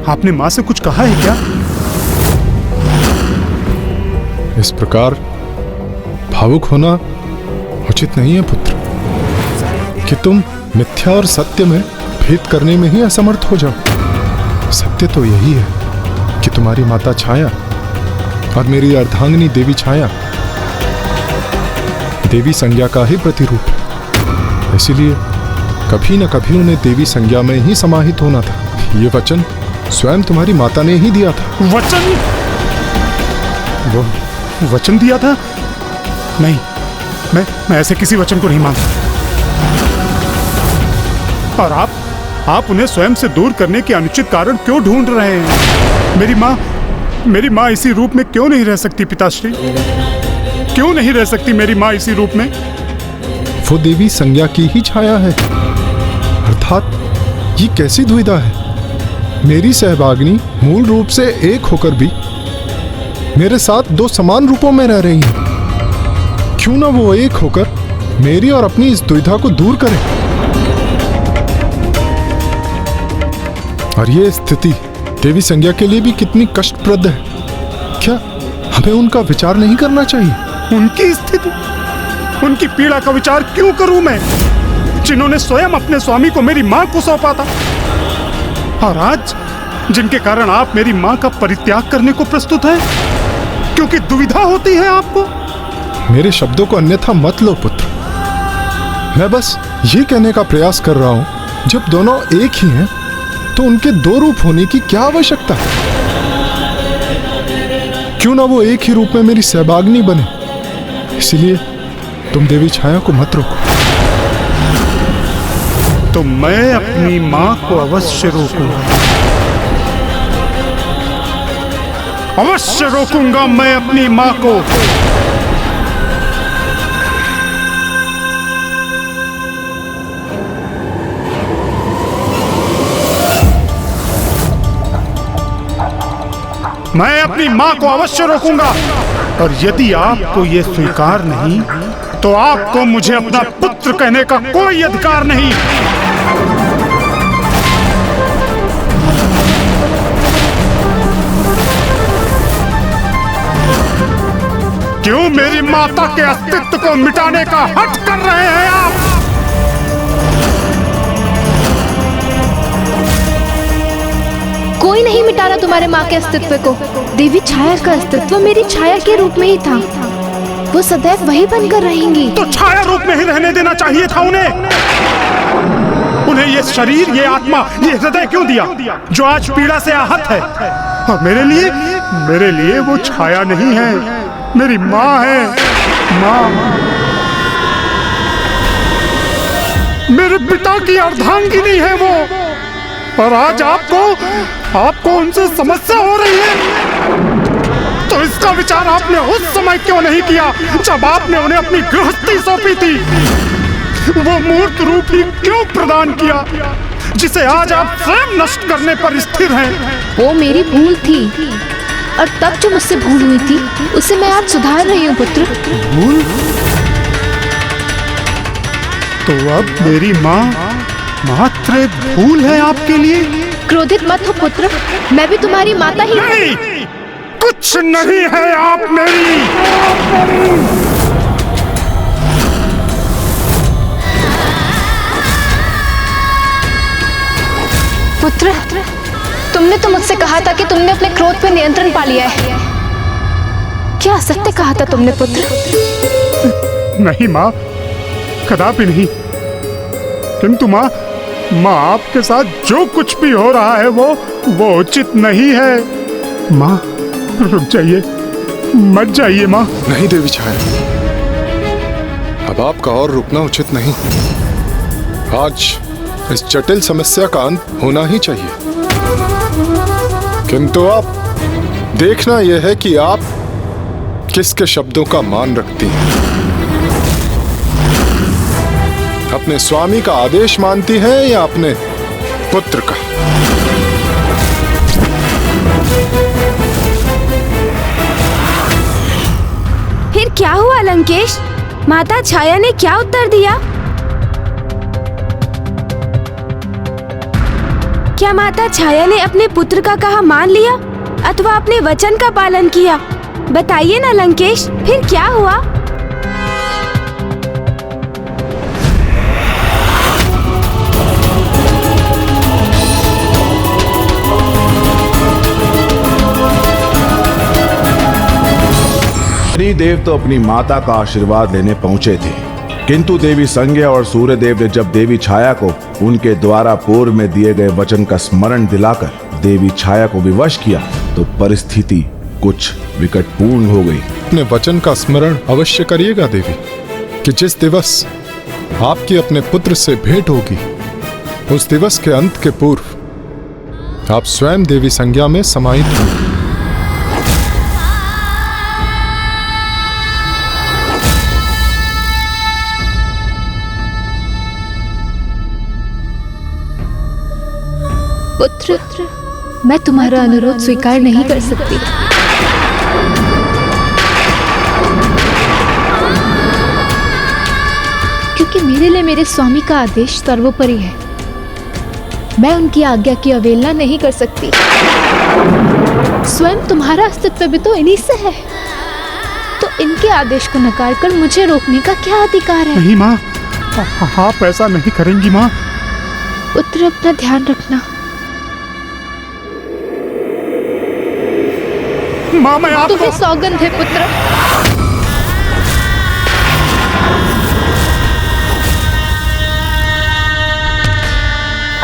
[SPEAKER 12] आपने माँ से कुछ कहा है क्या?
[SPEAKER 10] इस प्रकार भावुक होना उचित नहीं है पुत्र, कि तुम मिथ्या और सत्य में भेद करने में ही असमर्थ हो जाओ। सत्य तो यही है कि तुम्हारी माता छाया और मेरी अर्धांगिनी देवी छाया देवी संज्ञा का ही प्रतिरूप है। इसीलिए कभी न कभी उन्हें देवी संज्ञा में ही समाहित होना था। ये वचन स्वयं तुम्हारी माता ने ही दिया था।
[SPEAKER 12] वचन? वो वचन दिया था? नहीं, मैं ऐसे किसी वचन को नहीं मानता। और आप उन्हें स्वयं से दूर करने के अनुचित कारण क्यों ढूंढ रहे हैं? मेरी माँ इसी रूप में क्यों नहीं रह सकती पिताश्री? क्यों नहीं रह सकती मेरी माँ इसी रूप में?
[SPEAKER 10] वो देवी संज्ञा की ही छाया है। अर्थात ये कैसी दुविधा है? मेरी सहभागिनी मूल रूप से एक होकर भी मेरे साथ दो समान रूपों में रह रही हैं। क्यों ना वो एक होकर मेरी और अपनी इस दुविधा को दूर करे? और ये स्थिति देवी संज्ञा के लिए भी कितनी कष्टप्रद है। क्या हमें उनका विचार नहीं करना चाहिए?
[SPEAKER 12] उनकी स्थिति, उनकी पीड़ा का विचार क्यों करूं मैं, जिन्होंने स्वयं अपने स्वामी को मेरी मां को सौंपा था, और आज जिनके कारण आप मेरी मां का परित्याग करने को प्रस्तुत हैं क्योंकि दुविधा होती है आपको?
[SPEAKER 10] मेरे शब्दों को अन्यथा मत लो पुत्र। मैं बस ये कहने का प्रयास कर रहा हूं, जब दोनों एक ही हैं तो उनके दो रूप होने की क्या आवश्यकता है? क्यों ना वो एक ही रूप में मेरी सहभागिनी बने? इसलिए तुम देवी छाया को मत रोको।
[SPEAKER 12] तो मैं अपनी मां को अवश्य रोकूंगा, अवश्य रोकूंगा मैं अपनी मां को। मैं अपनी मां को अवश्य रोकूंगा, और यदि आपको यह स्वीकार नहीं तो आपको मुझे अपना पुत्र कहने का कोई अधिकार नहीं। क्यों मेरी माता के अस्तित्व को मिटाने का हठ कर रहे हैं आप?
[SPEAKER 1] कोई नहीं मिटा रहा तुम्हारे माँ के अस्तित्व को। देवी छाया का अस्तित्व मेरी छाया के रूप में ही था, वो सदैव वही बनकर रहेंगी।
[SPEAKER 12] तो छाया रूप में ही रहने देना चाहिए था उन्हें ये शरीर, ये आत्मा, ये हृदय क्यों दिया जो आज पीड़ा से आहत है? और मेरे लिए वो छाया नहीं है, मेरी माँ है। माँ, मेरे पिता की अर्धांगिनी है वो, और आज आपको उनसे समस्या हो रही है। तो इसका विचार आपने उस समय क्यों नहीं किया जब आपने उन्हें अपनी गृहस्थी सौंपी थी? वो मूर्त रूप ही क्यों प्रदान किया जिसे आज आप स्वयं नष्ट करने पर स्थिर हैं?
[SPEAKER 1] वो मेरी भूल थी, और तब जो मुझसे भूल हुई थी उसे मैं आज सुधार रही हूँ पुत्र।
[SPEAKER 12] भूल? तो अब मेरी माँ मात्र भूल है आपके लिए?
[SPEAKER 1] क्रोधित मत हो पुत्र, मैं भी तुम्हारी माता ही।
[SPEAKER 12] नहीं, कुछ नहीं है आप मेरी।
[SPEAKER 1] पुत्र, तुमने तो मुझसे कहा था कि तुमने अपने क्रोध पर नियंत्रण पा लिया है। क्या सत्य कहा था तुमने पुत्र?
[SPEAKER 12] नहीं माँ, कदापि नहीं। किंतु माँ, आपके साथ जो कुछ भी हो रहा है वो उचित नहीं है। माँ रुक जाइए, मत जाइए माँ।
[SPEAKER 10] नहीं देवी छाया, अब आपका और रुकना उचित नहीं। आज इस जटिल समस्या का अंत होना ही चाहिए। किंतु आप देखना यह है कि आप किसके शब्दों का मान रखती हैं। अपने स्वामी का आदेश मानती है या अपने पुत्र का?
[SPEAKER 5] फिर क्या हुआ लंकेश? माता छाया ने क्या उत्तर दिया? क्या माता छाया ने अपने पुत्र का कहा मान लिया अथवा अपने वचन का पालन किया? बताइए ना लंकेश, फिर क्या हुआ?
[SPEAKER 13] देव तो अपनी माता का आशीर्वाद लेने पहुंचे थे, किंतु देवी संज्ञा और सूर्यदेव ने जब देवी छाया को उनके द्वारा पूर्व में दिए गए वचन का स्मरण दिलाकर देवी छाया को विवश किया तो परिस्थिति कुछ विकटपूर्ण हो गई।
[SPEAKER 10] अपने वचन का स्मरण अवश्य करिएगा देवी कि जिस दिवस आपकी अपने पुत्र से भेंट होगी उस दिवस के अंत के पूर्व आप स्वयं देवी संज्ञा में समाहित होंगे।
[SPEAKER 1] पुत्र, मैं तुम्हारा अनुरोध स्वीकार नहीं कर सकती। क्योंकि मेरे लिए मेरे स्वामी का आदेश सर्वोपरि है। मैं उनकी आज्ञा की अवहेलना नहीं कर सकती। स्वयं तुम्हारा अस्तित्व भी तो इन्हीं से है, तो इनके आदेश को नकार कर मुझे रोकने का क्या अधिकार है?
[SPEAKER 12] नहीं माँ, आप ऐसा नहीं करेंगी माँ।
[SPEAKER 1] पुत्र, अपना ध्यान रखना।
[SPEAKER 12] माँ, मैं आपको
[SPEAKER 1] तुम्हें सौगंध है पुत्र।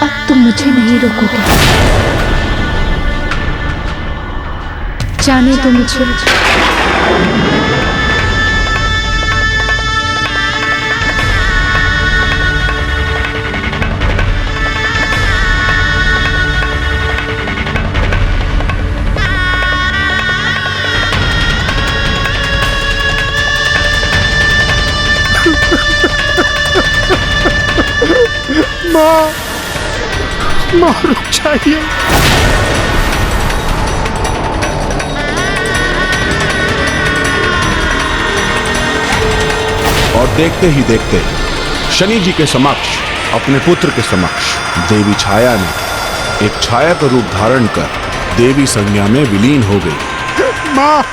[SPEAKER 1] अब तुम मुझे नहीं रोकोगे। जाने दो मुझे।
[SPEAKER 12] माँ रुक जाइए।
[SPEAKER 13] और देखते ही देखते शनि जी के समक्ष, अपने पुत्र के समक्ष देवी छाया ने एक छाया का रूप धारण कर देवी संज्ञा में विलीन हो गई।
[SPEAKER 12] माँ,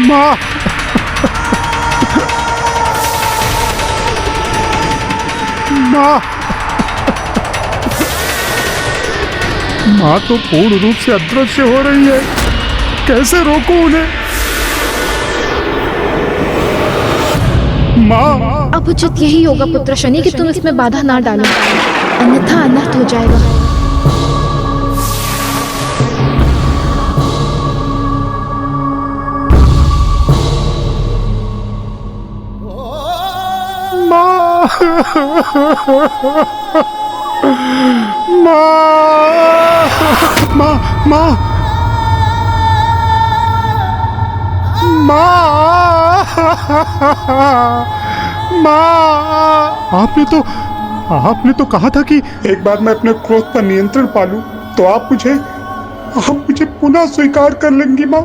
[SPEAKER 12] माँ, माँ, माँ तो पूर्ण रूप से अदृश्य हो रही है। कैसे रोकूं उन्हें? माँ,
[SPEAKER 1] अब उचित यही होगा पुत्र शनि कि तुम इसमें बाधा ना डालो, अन्यथा अनर्थ हो जाएगा।
[SPEAKER 12] आपने तो कहा था कि एक बार मैं अपने क्रोध पर नियंत्रण पालूं तो आप मुझे पुनः स्वीकार कर लेंगी माँ,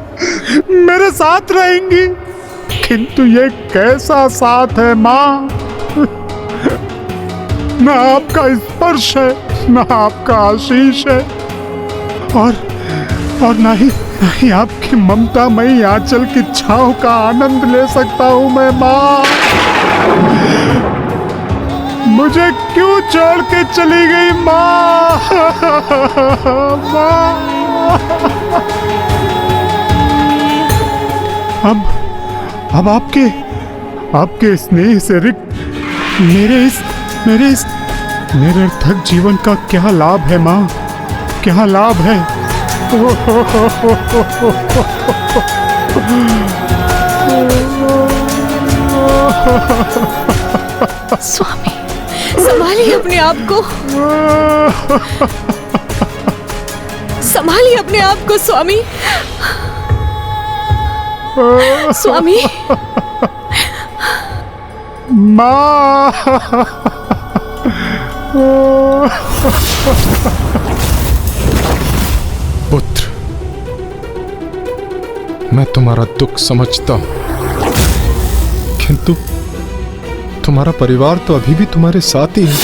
[SPEAKER 12] मेरे साथ रहेंगी। किंतु ये कैसा साथ है माँ? न आपका स्पर्श है, न आपका आशीष है, और न ही आपकी ममतामयी आंचल की छांव का आनंद ले सकता हूँ मैं माँ। मुझे क्यों छोड़ के चली गई माँ? माँ, अब आपके स्नेह से रिक्त मेरे इस निरर्थक जीवन का क्या लाभ है माँ? क्या लाभ है?
[SPEAKER 2] स्वामी, संभालिए अपने आप को, संभालिए अपने आप को स्वामी। स्वामी,
[SPEAKER 12] माँ,
[SPEAKER 10] पुत्र, मैं तुम्हारा दुख समझता हूं, किंतु तुम्हारा परिवार तो अभी भी तुम्हारे साथ ही है।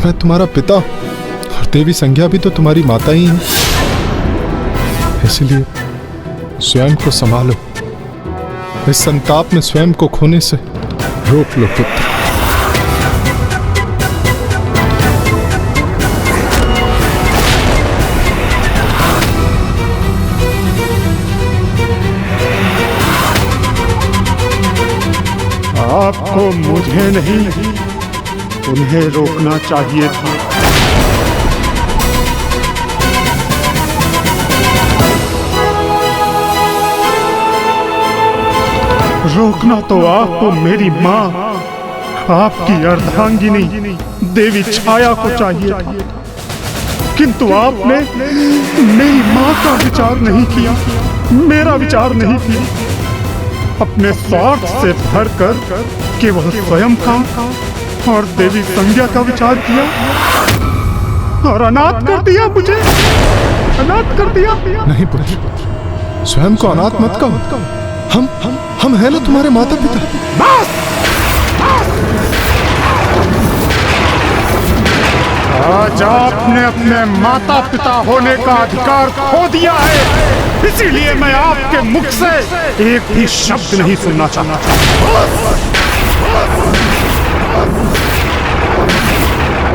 [SPEAKER 10] मैं तुम्हारा पिता और देवी संज्ञा भी तो तुम्हारी माता ही है। इसलिए स्वयं को संभालो, इस संताप में स्वयं को खोने से रोक लो पुत्र।
[SPEAKER 12] आपको मुझे नहीं, उन्हें रोकना चाहिए था। रोकना तो आपको मेरी माँ, आपकी अर्धांगिनी देवी छाया को चाहिए था, किंतु आपने मेरी माँ का विचार नहीं किया, मेरा विचार नहीं किया। अपने स्वार्थ से भरकर केवल स्वयं का और देवी संज्ञा का विचार किया और अनाथ कर दिया मुझे, अनाथ कर दिया।
[SPEAKER 10] नहीं पुत्र, स्वयं को अनाथ मत कहो। हम हैं ना तुम्हारे माता पिता।
[SPEAKER 12] बस! आज आपने अपने माता पिता होने का अधिकार खो दिया है, इसीलिए मैं आपके मुख से एक भी शब्द नहीं सुनना चाहता।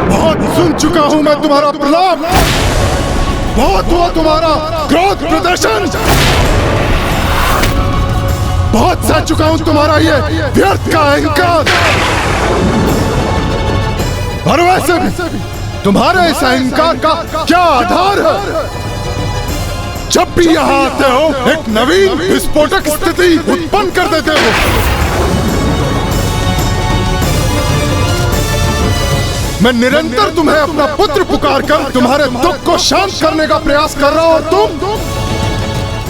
[SPEAKER 10] बहुत सुन चुका हूं मैं तुम्हारा प्रलाप, बहुत हुआ तुम्हारा क्रोध प्रदर्शन, बहुत सह चुका हूं तुम्हारा ये व्यर्थ का अहंकार। और वैसे भी तुम्हारे इस अहंकार का क्या आधार है? जब भी यहाँ आते हो एक नवीन विस्फोटक स्थिति उत्पन्न कर देते हो। मैं निरंतर तुम्हें अपना पुत्र पुकार कर तुम्हारे दुख को शांत करने का प्रयास कर रहा हूं और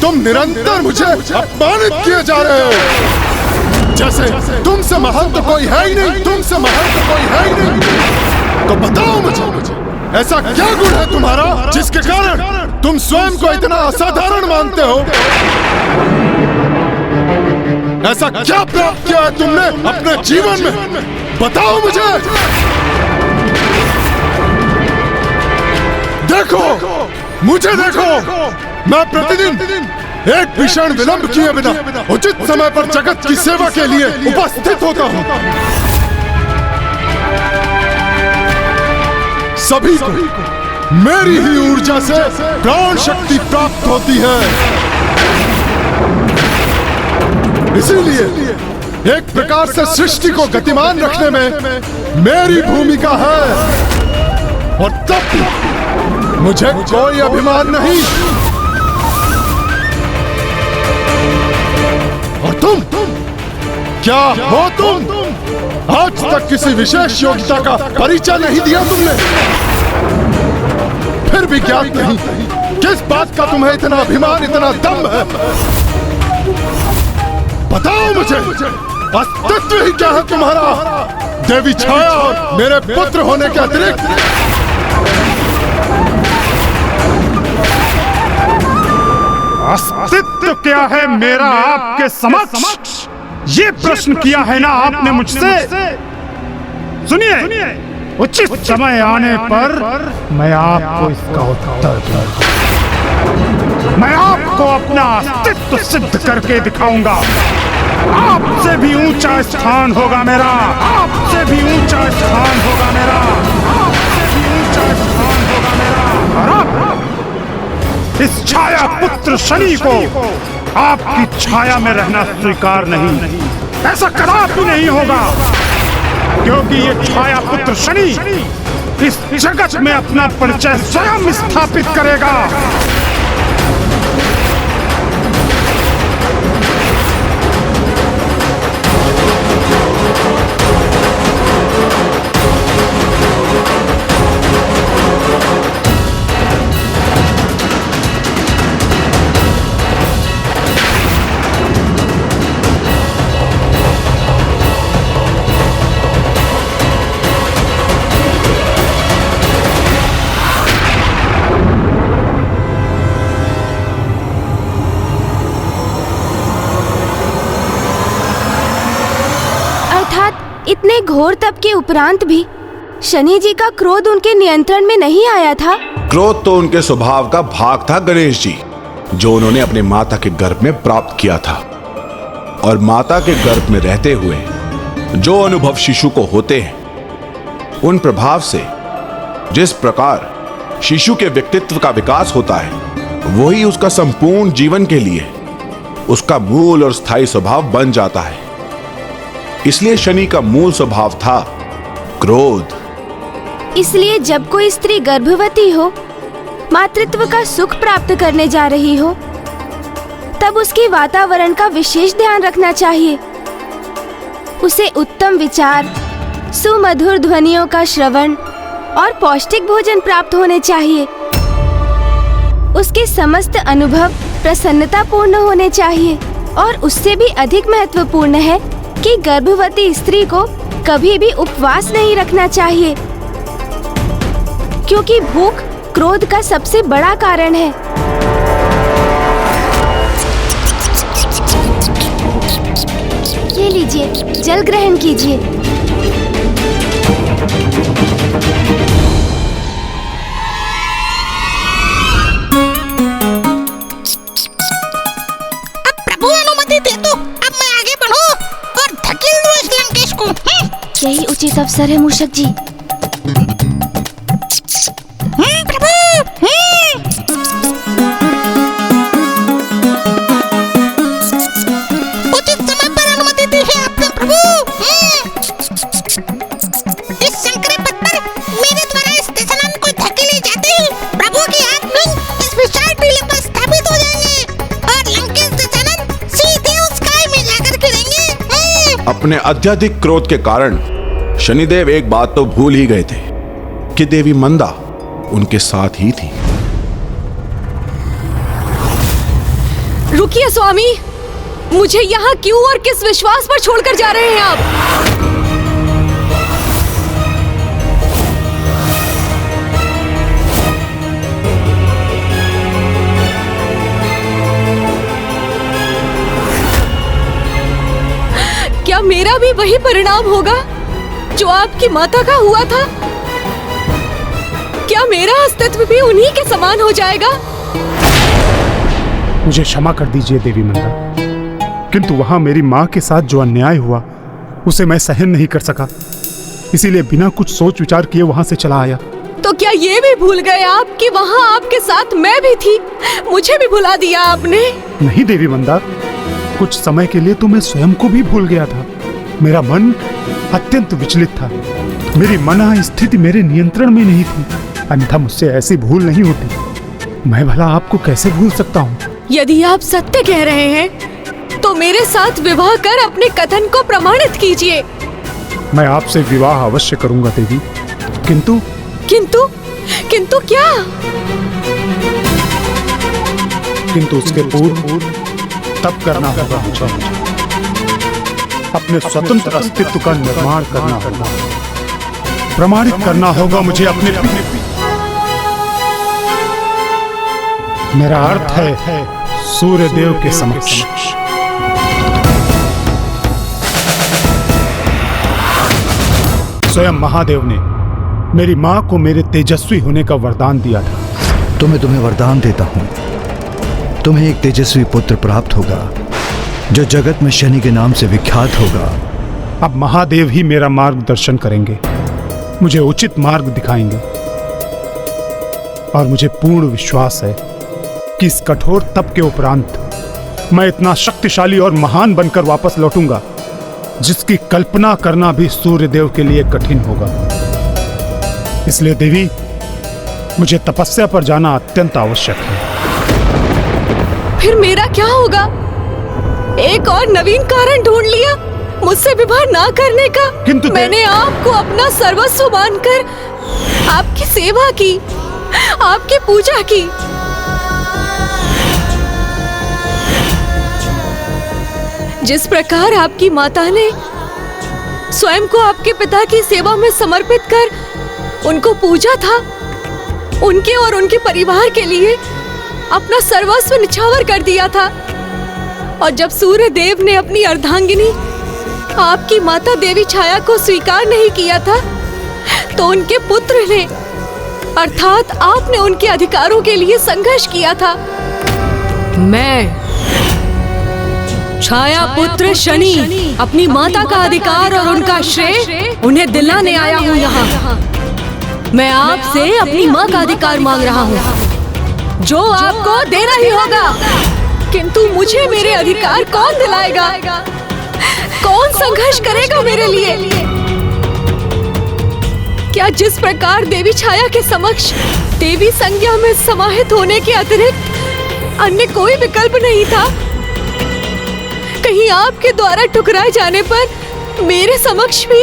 [SPEAKER 10] तुम निरंतर मुझे अपमानित किए जा रहे हो। जैसे तुमसे महान तो कोई है ही नहीं, तुमसे महान तो कोई है ही नहीं। तो बताओ मुझे ऐसा क्या गुण है तुम्हारा जिसके कारण तुम स्वयं को इतना असाधारण मानते हो? ऐसा क्या प्राप्त किया है तुमने अपने जीवन में? बताओ मुझे। देखो, मुझे देखो, मैं प्रतिदिन एक भीषण विलंब किए बिना उचित समय पर जगत की सेवा के लिए उपस्थित होता हूं। सभी को मेरी ही ऊर्जा से प्राण शक्ति प्राप्त होती है। इसीलिए एक प्रकार से सृष्टि को गतिमान रखने में मेरी भूमिका है। और तब भी मुझे कोई अभिमान नहीं। और तुम क्या हो? तुम आज तक किसी विशेष योग्यता का परिचय नहीं दिया तुमने। फिर भी ज्ञात नहीं किस बात का तुम्हें इतना अभिमान, इतना दम है। बताओ मुझे, अस्तित्व ही क्या है तुम्हारा देवी छाया और मेरे पुत्र होने के अतिरिक्त?
[SPEAKER 12] अस्तित्व क्या है मेरा आपके समक्ष? ये प्रश्न किया है ना आपने मुझसे। सुनिए, उचित समय आने पर मैं आपको इसका उत्तर दूंगा। मैं आपको अपना अस्तित्व सिद्ध करके दिखाऊंगा। आपसे भी ऊंचा स्थान होगा मेरा, आपसे भी ऊंचा स्थान होगा मेरा, आपसे भी ऊंचा स्थान होगा मेरा। और अब इस छाया पुत्र शनि को आपकी छाया में रहना स्वीकार नहीं, ऐसा कदापि नहीं होगा, क्योंकि ये छाया पुत्र शनि इस जगत में अपना परिचय स्वयं स्थापित करेगा।
[SPEAKER 5] इतने घोर तप के उपरांत भी शनि जी का क्रोध उनके नियंत्रण में नहीं आया था।
[SPEAKER 13] क्रोध तो उनके स्वभाव का भाग था गणेश जी, जो उन्होंने अपने माता के गर्भ में प्राप्त किया था। और माता के गर्भ में रहते हुए जो अनुभव शिशु को होते हैं, उन प्रभाव से जिस प्रकार शिशु के व्यक्तित्व का विकास होता है, वही उसका संपूर्ण जीवन के लिए उसका मूल और स्थायी स्वभाव बन जाता है। इसलिए शनि का मूल स्वभाव था क्रोध।
[SPEAKER 5] इसलिए जब कोई स्त्री गर्भवती हो, मातृत्व का सुख प्राप्त करने जा रही हो, तब उसके वातावरण का विशेष ध्यान रखना चाहिए। उसे उत्तम विचार, सुमधुर ध्वनियों का श्रवण और पौष्टिक भोजन प्राप्त होने चाहिए। उसके समस्त अनुभव प्रसन्नतापूर्ण होने चाहिए। और उससे भी अधिक महत्वपूर्ण है कि गर्भवती स्त्री को कभी भी उपवास नहीं रखना चाहिए, क्योंकि भूख क्रोध का सबसे बड़ा कारण है। ये लीजिए, जल ग्रहण कीजिए।
[SPEAKER 11] अब प्रभु अनुमति दे दो, अब मैं आगे बढ़ूं और धकेल दूं इस लंकेश को।
[SPEAKER 5] यही उचित अवसर है मूषक जी।
[SPEAKER 11] प्रभु। उचित समय पर अनुमति दी है आपने प्रभु। इस संकरे पथ पर मेरे द्वारा इस दशानन को धकेले जाते ही प्रभु के हाथ में इस विशाल टीले पर स्थापित हो जाएंगे और लंकेश दशानन सीधे उस खाई में जाकर गिरेंगे।
[SPEAKER 13] अपने अत्यधिक क्रोध के कारण शनिदेव एक बात तो भूल ही गए थे कि देवी मंदा उनके साथ ही थी।
[SPEAKER 2] रुकिए स्वामी, मुझे यहाँ क्यों और किस विश्वास पर छोड़कर जा रहे हैं आप? क्या मेरा भी वही परिणाम होगा जो आपकी माता का हुआ था? क्या मेरा अस्तित्व भी उन्हीं के समान हो जाएगा?
[SPEAKER 12] मुझे क्षमा कर दीजिए देवी मंदा, किंतु वहां मेरी माँ के साथ जो अन्याय हुआ उसे मैं सहन नहीं कर सका, इसीलिए बिना कुछ सोच विचार किए वहां से चला आया।
[SPEAKER 2] तो क्या ये भी भूल गए आप कि वहां आपके साथ मैं भी थी? मुझे भी भुला दिया आपने?
[SPEAKER 12] नहीं देवी मंदा, कुछ समय के लिए तो मैं स्वयं को भी भूल गया था। मेरा मन अत्यंत विचलित था, मेरी मना स्थिति मेरे नियंत्रण में नहीं थी, अन्यथा मुझसे ऐसी भूल नहीं होती। मैं भला आपको कैसे भूल सकता हूँ?
[SPEAKER 2] यदि आप सत्य कह रहे हैं तो मेरे साथ विवाह कर अपने कथन को प्रमाणित कीजिए।
[SPEAKER 12] मैं आपसे विवाह अवश्य करूंगा देवी, किंतु
[SPEAKER 2] किंतु किंतु क्या?
[SPEAKER 12] किंतु उसके पूर्व तब करना होगा मुझे, अपने स्वतंत्र अस्तित्व का निर्माण करना होगा, प्रमाणित करना होगा मुझे अपने। मेरा अर्थ है सूर्य देव के समक्ष। स्वयं महादेव ने मेरी माँ को मेरे तेजस्वी होने का वरदान दिया था।
[SPEAKER 9] तो मैं तुम्हें वरदान देता हूं, तुम्हें एक तेजस्वी पुत्र प्राप्त होगा जो जगत में शनि के नाम से विख्यात होगा।
[SPEAKER 12] अब महादेव ही मेरा मार्गदर्शन करेंगे, मुझे उचित मार्ग दिखाएंगे। और मुझे पूर्ण विश्वास है कि इस कठोर तप के उपरांत मैं इतना शक्तिशाली और महान बनकर वापस लौटूंगा जिसकी कल्पना करना भी सूर्यदेव के लिए कठिन होगा। इसलिए देवी, मुझे तपस्या पर जाना अत्यंत आवश्यक है।
[SPEAKER 2] फिर मेरा क्या होगा? एक और नवीन कारण ढूंढ लिया मुझसे विवाह ना करने का।
[SPEAKER 12] किंतु
[SPEAKER 2] मैंने आपको अपना सर्वस्व मानकर आपकी सेवा की, आपकी पूजा की। जिस प्रकार आपकी माता ने स्वयं को आपके पिता की सेवा में समर्पित कर उनको पूजा था, उनके और उनके परिवार के लिए अपना सर्वस्व निछावर कर दिया था। और जब सूर्य देव ने अपनी अर्धांगिनी आपकी माता देवी छाया को स्वीकार नहीं किया था, तो उनके पुत्र ने अर्थात आपने उनके अधिकारों के लिए संघर्ष किया था। मैं छाया पुत्र शनि अपनी माता का अधिकार और उनका श्रेय उन्हें दिलाने आया हूँ यहाँ। मैं आपसे अपनी माँ का अधिकार मांग रहा हूँ, जो आपको देना ही होगा। किंतु मुझे मेरे अधिकार कौन दिलाएगा? कौन संघर्ष करेगा मेरे लिए? क्या जिस प्रकार देवी छाया के समक्ष देवी संज्ञा में समाहित होने के अतिरिक्त अन्य कोई विकल्प नहीं था? कहीं आपके द्वारा ठुकराए जाने पर मेरे समक्ष भी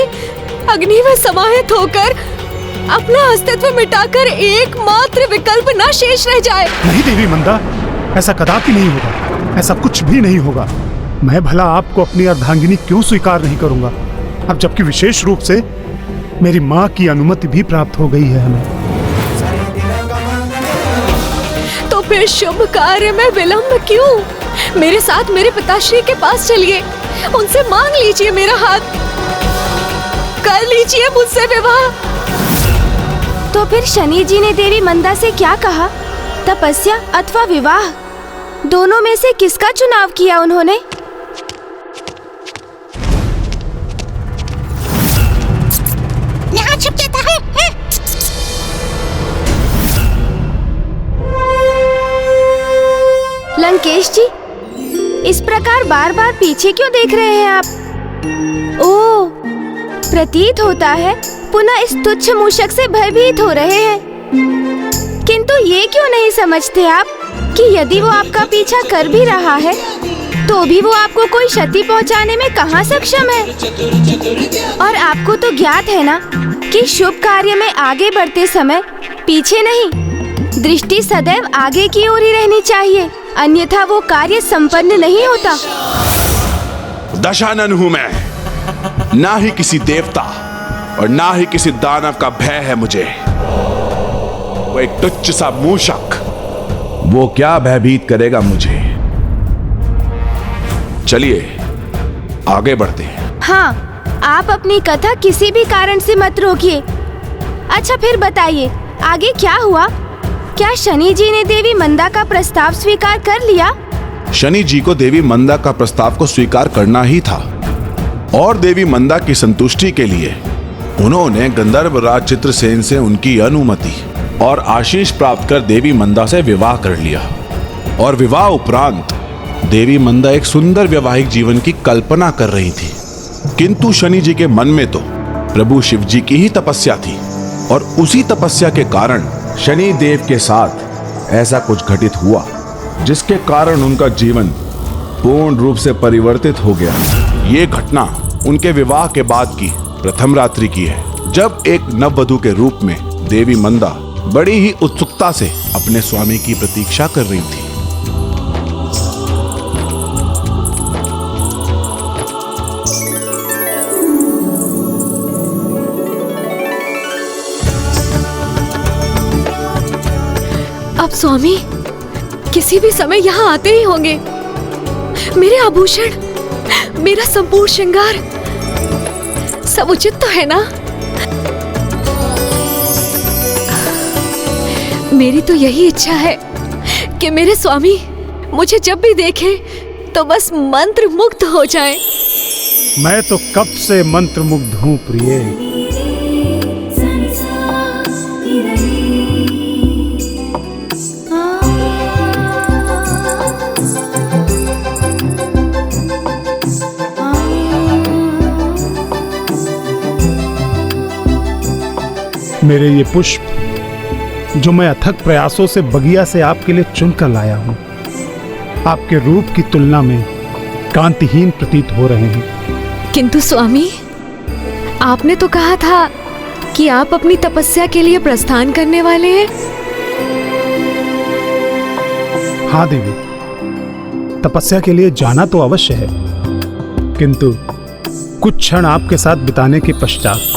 [SPEAKER 2] अग्नि में समाहित होकर अपना अस्तित्व मिटाकर एकमात्र विकल्प न शेष रह जाए।
[SPEAKER 12] नहीं देवी मंदा, ऐसा कदापि नहीं होगा, ऐसा कुछ भी नहीं होगा। मैं भला आपको अपनी अर्धांगिनी क्यों स्वीकार नहीं करूंगा? अब जबकि विशेष रूप से मेरी माँ की अनुमति भी प्राप्त हो गई है हमें।
[SPEAKER 2] तो फिर शुभ कार्य में विलंब क्यों? मेरे साथ मेरे पिताश्री के पास चलिए, उनसे मांग लीजिए मेरा हाथ, कर लीजिए मुझसे विवाह।
[SPEAKER 5] तो फिर शनि जी ने देवी मंदा से क्या कहा? तपस्या अथवा विवाह, दोनों में से किसका चुनाव किया उन्होंने?
[SPEAKER 11] यहाँ छुप जाता हूँ।
[SPEAKER 5] लंकेश जी, इस प्रकार बार बार पीछे क्यों देख रहे हैं आप? ओह, प्रतीत होता है पुनः इस तुच्छ मूषक से भयभीत हो रहे हैं। किंतु ये क्यों नहीं समझते आप कि यदि वो आपका पीछा कर भी रहा है तो भी वो आपको कोई क्षति पहुंचाने में कहाँ सक्षम है? और आपको तो ज्ञात है ना कि शुभ कार्य में आगे बढ़ते समय पीछे नहीं, दृष्टि सदैव आगे की ओर ही रहनी चाहिए, अन्यथा वो कार्य संपन्न नहीं होता।
[SPEAKER 13] दशानन हूं मैं, ना ही किसी देवता और ना ही किसी दानव का भय है मुझे। वो एक तुच्छ सा मूषक, वो क्या भयभीत करेगा मुझे? चलिए आगे बढ़ते हैं।
[SPEAKER 5] हाँ, आप अपनी कथा किसी भी कारण से मत रोकिए। अच्छा फिर बताइए आगे क्या हुआ? क्या शनि जी ने देवी मंदा का प्रस्ताव स्वीकार कर लिया?
[SPEAKER 13] शनि जी को देवी मंदा का प्रस्ताव को स्वीकार करना ही था और देवी मंदा की संतुष्टि के लिए उन्होंने गंधर्व राज चित्रसेन से उनकी अनुमति और आशीष प्राप्त कर देवी मंदा से विवाह कर लिया। और विवाह उपरांत देवी मंदा एक सुंदर वैवाहिक जीवन की कल्पना कर रही थी। किंतु शनि जी के मन में तो प्रभु शिव जी की ही तपस्या थी और उसी तपस्या के कारण शनि देव के साथ ऐसा कुछ घटित हुआ जिसके कारण उनका जीवन पूर्ण रूप से परिवर्तित हो गया। ये घटना उनके विवाह के बाद की प्रथम रात्रि की है, जब एक नववधू के रूप में देवी मंदा बड़ी ही उत्सुकता से अपने स्वामी की प्रतीक्षा कर रही थी।
[SPEAKER 2] अब स्वामी किसी भी समय यहाँ आते ही होंगे। मेरे आभूषण, मेरा संपूर्ण श्रृंगार सब उचित तो है ना? मेरी तो यही इच्छा है कि मेरे स्वामी मुझे जब भी देखें तो बस मंत्र मुग्ध हो जाएं।
[SPEAKER 12] मैं तो कब से मंत्र मुग्ध हूँ प्रिय। मेरे ये पुष्प जो मैं अथक प्रयासों से बगिया से आपके लिए चुनकर लाया हूं, आपके रूप की तुलना में कांतिहीन प्रतीत हो रहे हैं।
[SPEAKER 2] किंतु स्वामी, आपने तो कहा था कि आप अपनी तपस्या के लिए प्रस्थान करने वाले हैं।
[SPEAKER 12] हाँ देवी, तपस्या के लिए जाना तो अवश्य है, किंतु कुछ क्षण आपके साथ बिताने के पश्चात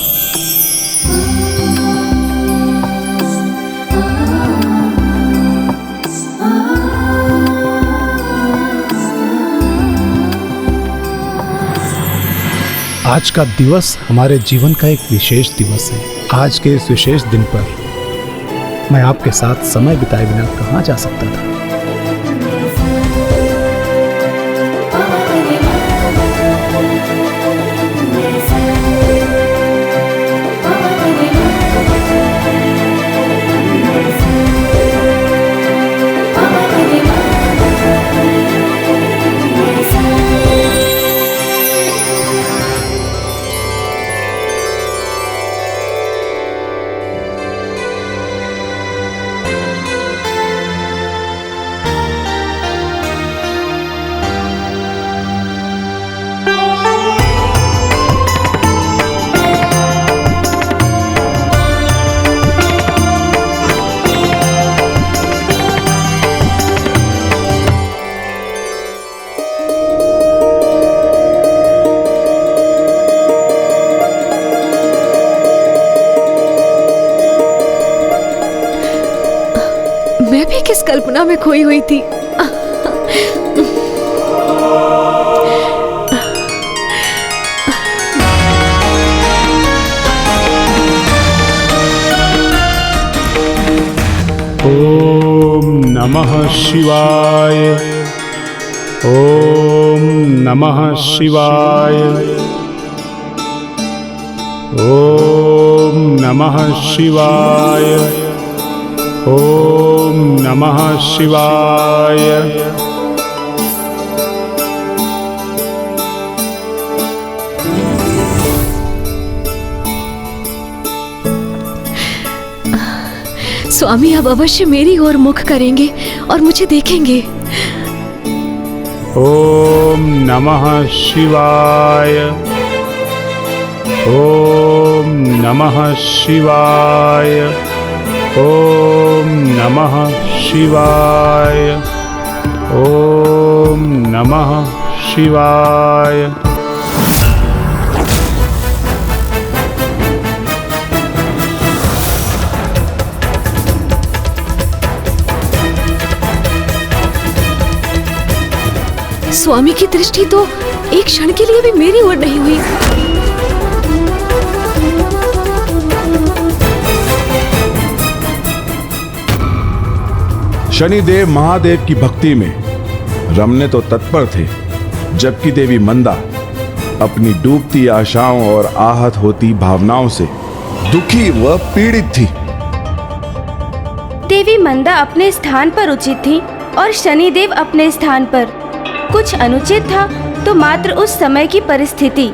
[SPEAKER 12] आज का दिवस हमारे जीवन का एक विशेष दिवस है। आज के इस विशेष दिन पर मैं आपके साथ समय बिताए बिना कहाँ जा सकता था।
[SPEAKER 2] मैं भी किस कल्पना में खोई हुई थी।
[SPEAKER 12] ओम नमः शिवाय। ओम नमः शिवाय। ओम नमः शिवाय। ओम नमः शिवाय।
[SPEAKER 2] स्वामी अब अवश्य मेरी ओर मुख करेंगे और मुझे देखेंगे।
[SPEAKER 12] ओम नमः शिवाय। ओम नमः शिवाय। ओम नमः शिवाय। ओम नमः शिवाय।
[SPEAKER 2] स्वामी की दृष्टि तो एक क्षण के लिए भी मेरी ओर नहीं हुई।
[SPEAKER 13] शनिदेव महादेव की भक्ति में रमने तो तत्पर थे, जबकि देवी मंदा अपनी डूबती आशाओं और आहत होती भावनाओं से दुखी व पीड़ित थी।
[SPEAKER 5] देवी मंदा अपने स्थान पर उचित थी और शनिदेव अपने स्थान पर। कुछ अनुचित था तो मात्र उस समय की परिस्थिति।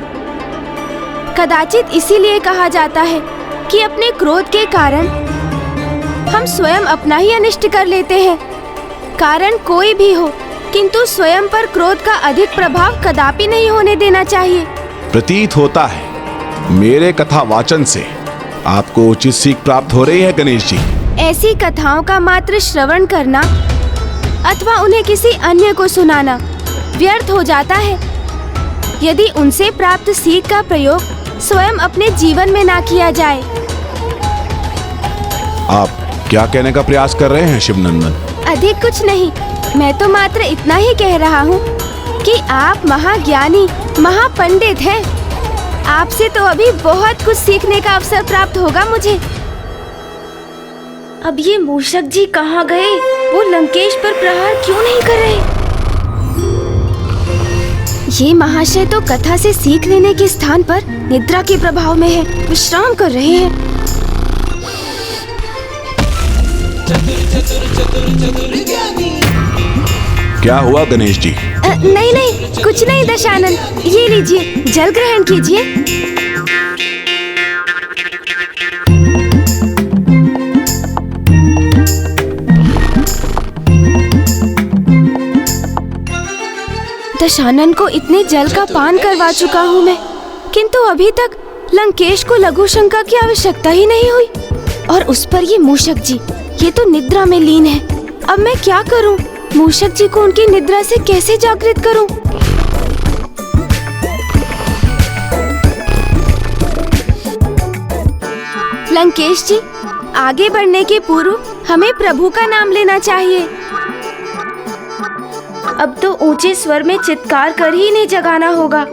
[SPEAKER 5] कदाचित इसीलिए कहा जाता है कि अपने क्रोध के कारण हम स्वयं अपना ही अनिष्ट कर लेते हैं। कारण कोई भी हो, किंतु स्वयं पर क्रोध का अधिक प्रभाव कदापि नहीं होने देना चाहिए।
[SPEAKER 13] प्रतीत होता है मेरे कथा वाचन से आपको उचित सीख प्राप्त हो रही है गणेश जी।
[SPEAKER 5] ऐसी कथाओं का मात्र श्रवण करना अथवा उन्हें किसी अन्य को सुनाना व्यर्थ हो जाता है, यदि उनसे प्राप्त सीख का प्रयोग स्वयं अपने जीवन में ना किया जाए।
[SPEAKER 13] आप क्या कहने का प्रयास कर रहे हैं शिवनंदन?
[SPEAKER 5] अधिक कुछ नहीं, मैं तो मात्र इतना ही कह रहा हूँ कि आप महाज्ञानी महापंडित हैं। आपसे तो अभी बहुत कुछ सीखने का अवसर प्राप्त होगा मुझे। अब ये मूषक जी कहाँ गए? वो लंकेश पर प्रहार क्यों नहीं कर रहे? ये महाशय तो कथा से सीख लेने के स्थान पर निद्रा के प्रभाव में है, विश्राम कर रहे हैं।
[SPEAKER 13] क्या हुआ गणेश जी?
[SPEAKER 5] नहीं नहीं, कुछ नहीं दशानन, ये लीजिए, जल ग्रहण कीजिए। दशानन को इतने जल का पान करवा चुका हूँ मैं, किंतु अभी तक लंकेश को लघु शंका की आवश्यकता ही नहीं हुई। और उस पर ये मूषक जी, ये तो निद्रा में लीन है। अब मैं क्या करूँ? मूषक जी को उनकी निद्रा से कैसे जागृत करूँ? लंकेश जी, आगे बढ़ने के पूर्व हमें प्रभु का नाम लेना चाहिए। अब तो ऊंचे स्वर में चित्कार कर ही नहीं जगाना होगा।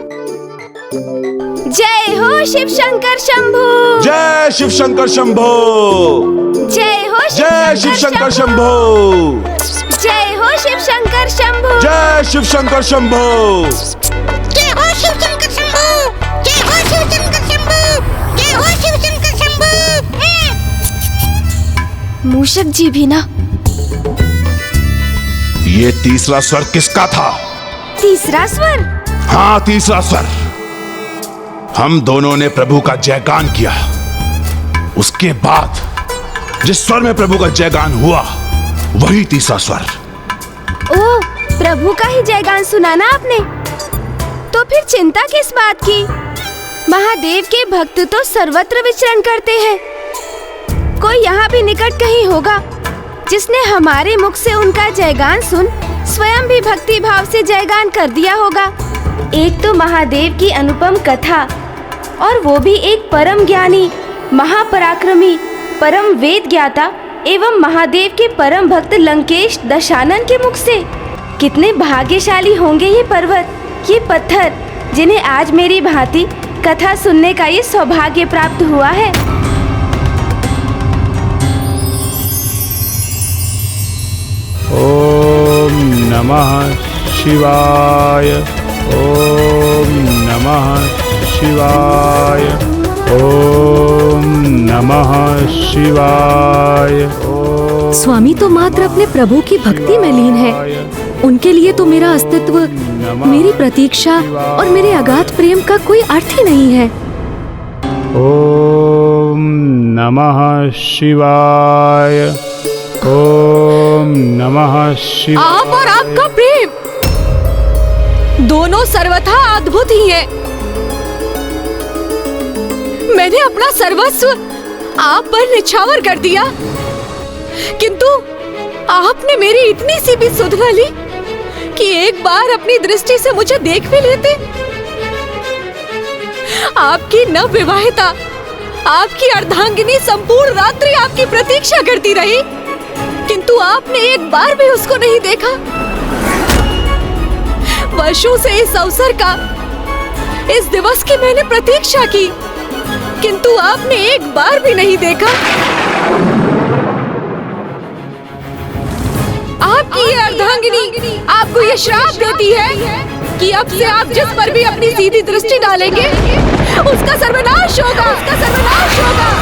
[SPEAKER 5] जय हो शिव शंकर शंभू,
[SPEAKER 13] जय शिव शंकर शंभू,
[SPEAKER 5] जय हो
[SPEAKER 13] जय शिव शंकर शंभू,
[SPEAKER 5] जय हो शिव शंकर शंभू,
[SPEAKER 13] जय शिव शंकर शंभू,
[SPEAKER 11] जय हो शिव शंकर शंभू, जय हो शिव शंकर शंभू, जय हो शिव शंकर शंभू।
[SPEAKER 5] मूषक जी भी ना।
[SPEAKER 13] ये तीसरा स्वर किसका था?
[SPEAKER 5] तीसरा स्वर?
[SPEAKER 13] हाँ, तीसरा स्वर। हम दोनों ने प्रभु का जयगान किया। उसके बाद जिस स्वर में प्रभु का जयगान हुआ, वही तीसरा स्वर।
[SPEAKER 5] ओह, प्रभु का ही जयगान सुना ना आपने? तो फिर चिंता किस बात की? महादेव के भक्त तो सर्वत्र विचरण करते हैं। कोई यहाँ भी निकट कहीं होगा जिसने हमारे मुख से उनका जयगान सुन स्वयं भी भक्ति भाव से जयगान कर दिया होगा। एक तो महादेव की अनुपम कथा, और वो भी एक परम ज्ञानी, महापराक्रमी, परम वेद ज्ञाता एवं महादेव के परम भक्त लंकेश दशानन के मुख से। कितने भाग्यशाली होंगे ये पर्वत, ये पत्थर, जिन्हें आज मेरी भांति कथा सुनने का ये सौभाग्य प्राप्त हुआ है।
[SPEAKER 12] ओम नमः शिवाय, ओम नमः शिवाय, ओम नमः शिवाय।
[SPEAKER 2] स्वामी तो मात्र अपने प्रभु की भक्ति में लीन है। उनके लिए तो मेरा अस्तित्व, मेरी प्रतीक्षा और मेरे अगाध प्रेम का कोई अर्थ ही नहीं है।
[SPEAKER 12] ओम नमः शिवाय, ओम नमः शिवाय।
[SPEAKER 2] आप और आपका प्रेम दोनों सर्वथा अद्भुत ही है। मैंने अपना सर्वस्व आप पर निछावर कर दिया, किंतु आपने मेरी इतनी सी भी सुध न ली कि एक बार अपनी दृष्टि से मुझे देख भी लेते। आपकी नवविवाहिता, आपकी अर्धांगिनी संपूर्ण रात्रि आपकी प्रतीक्षा करती रही, किंतु आपने एक बार भी उसको नहीं देखा। वर्षों से इस अवसर का, इस दिवस की मैंने प्रतीक्षा की, किंतु आपने एक बार भी नहीं देखा। आपकी ये अर्धांगिनी आपको ये श्राप देती है कि अब से आप जिस पर भी अपनी सीधी दृष्टि डालेंगे, उसका सर्वनाश होगा, उसका सर्वनाश होगा।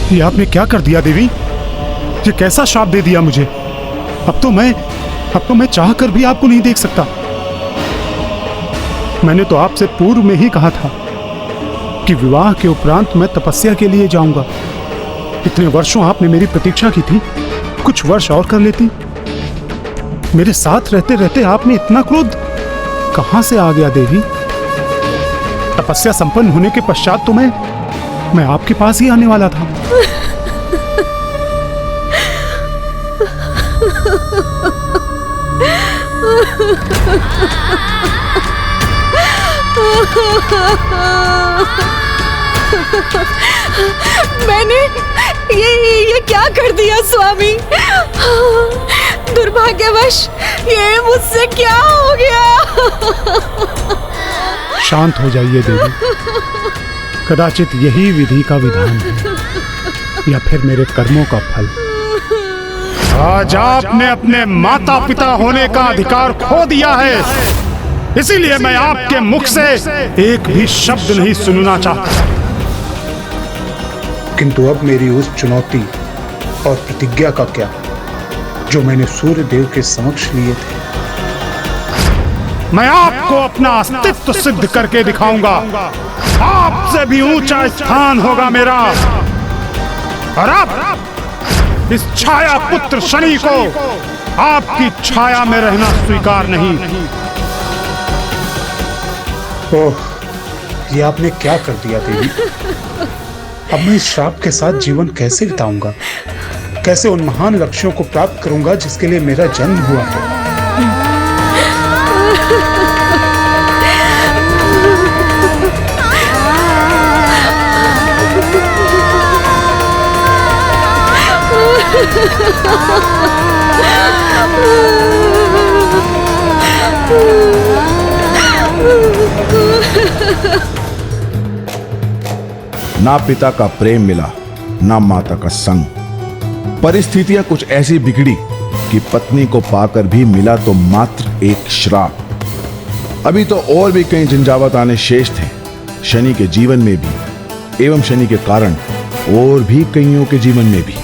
[SPEAKER 12] ये आपने क्या कर दिया देवी? ये कैसा श्राप दे दिया मुझे? अब तो मैं चाह कर भी आपको नहीं देख सकता। मैंने तो आपसे पूर्व में ही कहा था कि विवाह के उपरांत मैं तपस्या के लिए जाऊंगा। इतने वर्षों आपने मेरी प्रतीक्षा की थी, कुछ वर्ष और कर लेती। मेरे साथ रहते रहते आप में इतना क्रोध कहां से आ गया देवी? तपस्या संपन्न होने के पश्चात तो मैं आपके पास ही आने वाला था।
[SPEAKER 2] मैंने ये क्या कर दिया स्वामी? दुर्भाग्यवश ये मुझसे क्या हो गया?
[SPEAKER 12] शांत हो जाइए देवी, कदाचित यही विधि का विधान है या फिर मेरे कर्मों का फल। आज आपने अपने माता पिता होने का अधिकार खो दिया है, इसीलिए मैं आपके मुख से एक भी शब्द नहीं सुनना चाहता। किंतु अब मेरी उस चुनौती और प्रतिज्ञा का क्या जो मैंने सूर्य देव के समक्ष लिए थे? मैं आपको अपना अस्तित्व सिद्ध करके दिखाऊंगा। आपसे भी ऊंचा स्थान होगा मेरा। और अब इस छाया पुत्र शनि को आपकी छाया में रहना स्वीकार नहीं। ओह, ये आपने क्या कर दिया देवी? अब मैं इस श्राप के साथ जीवन कैसे बिताऊंगा? कैसे उन महान लक्ष्यों को प्राप्त करूंगा जिसके लिए मेरा जन्म हुआ है?
[SPEAKER 13] ना पिता का प्रेम मिला, ना माता का संग। परिस्थितियां कुछ ऐसी बिगड़ी कि पत्नी को पाकर भी मिला तो मात्र एक श्राप। अभी तो और भी कई झंझावत आने शेष थे, शनि के जीवन में भी एवं शनि के कारण और भी कईयों के जीवन में भी।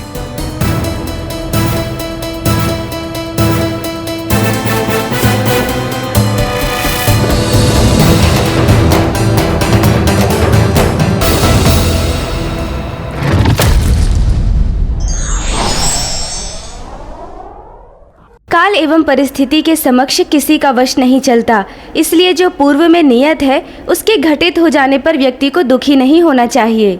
[SPEAKER 5] काल एवं परिस्थिति के समक्ष किसी का वश नहीं चलता, इसलिए जो पूर्व में नियत है उसके घटित हो जाने पर व्यक्ति को दुखी नहीं होना चाहिए।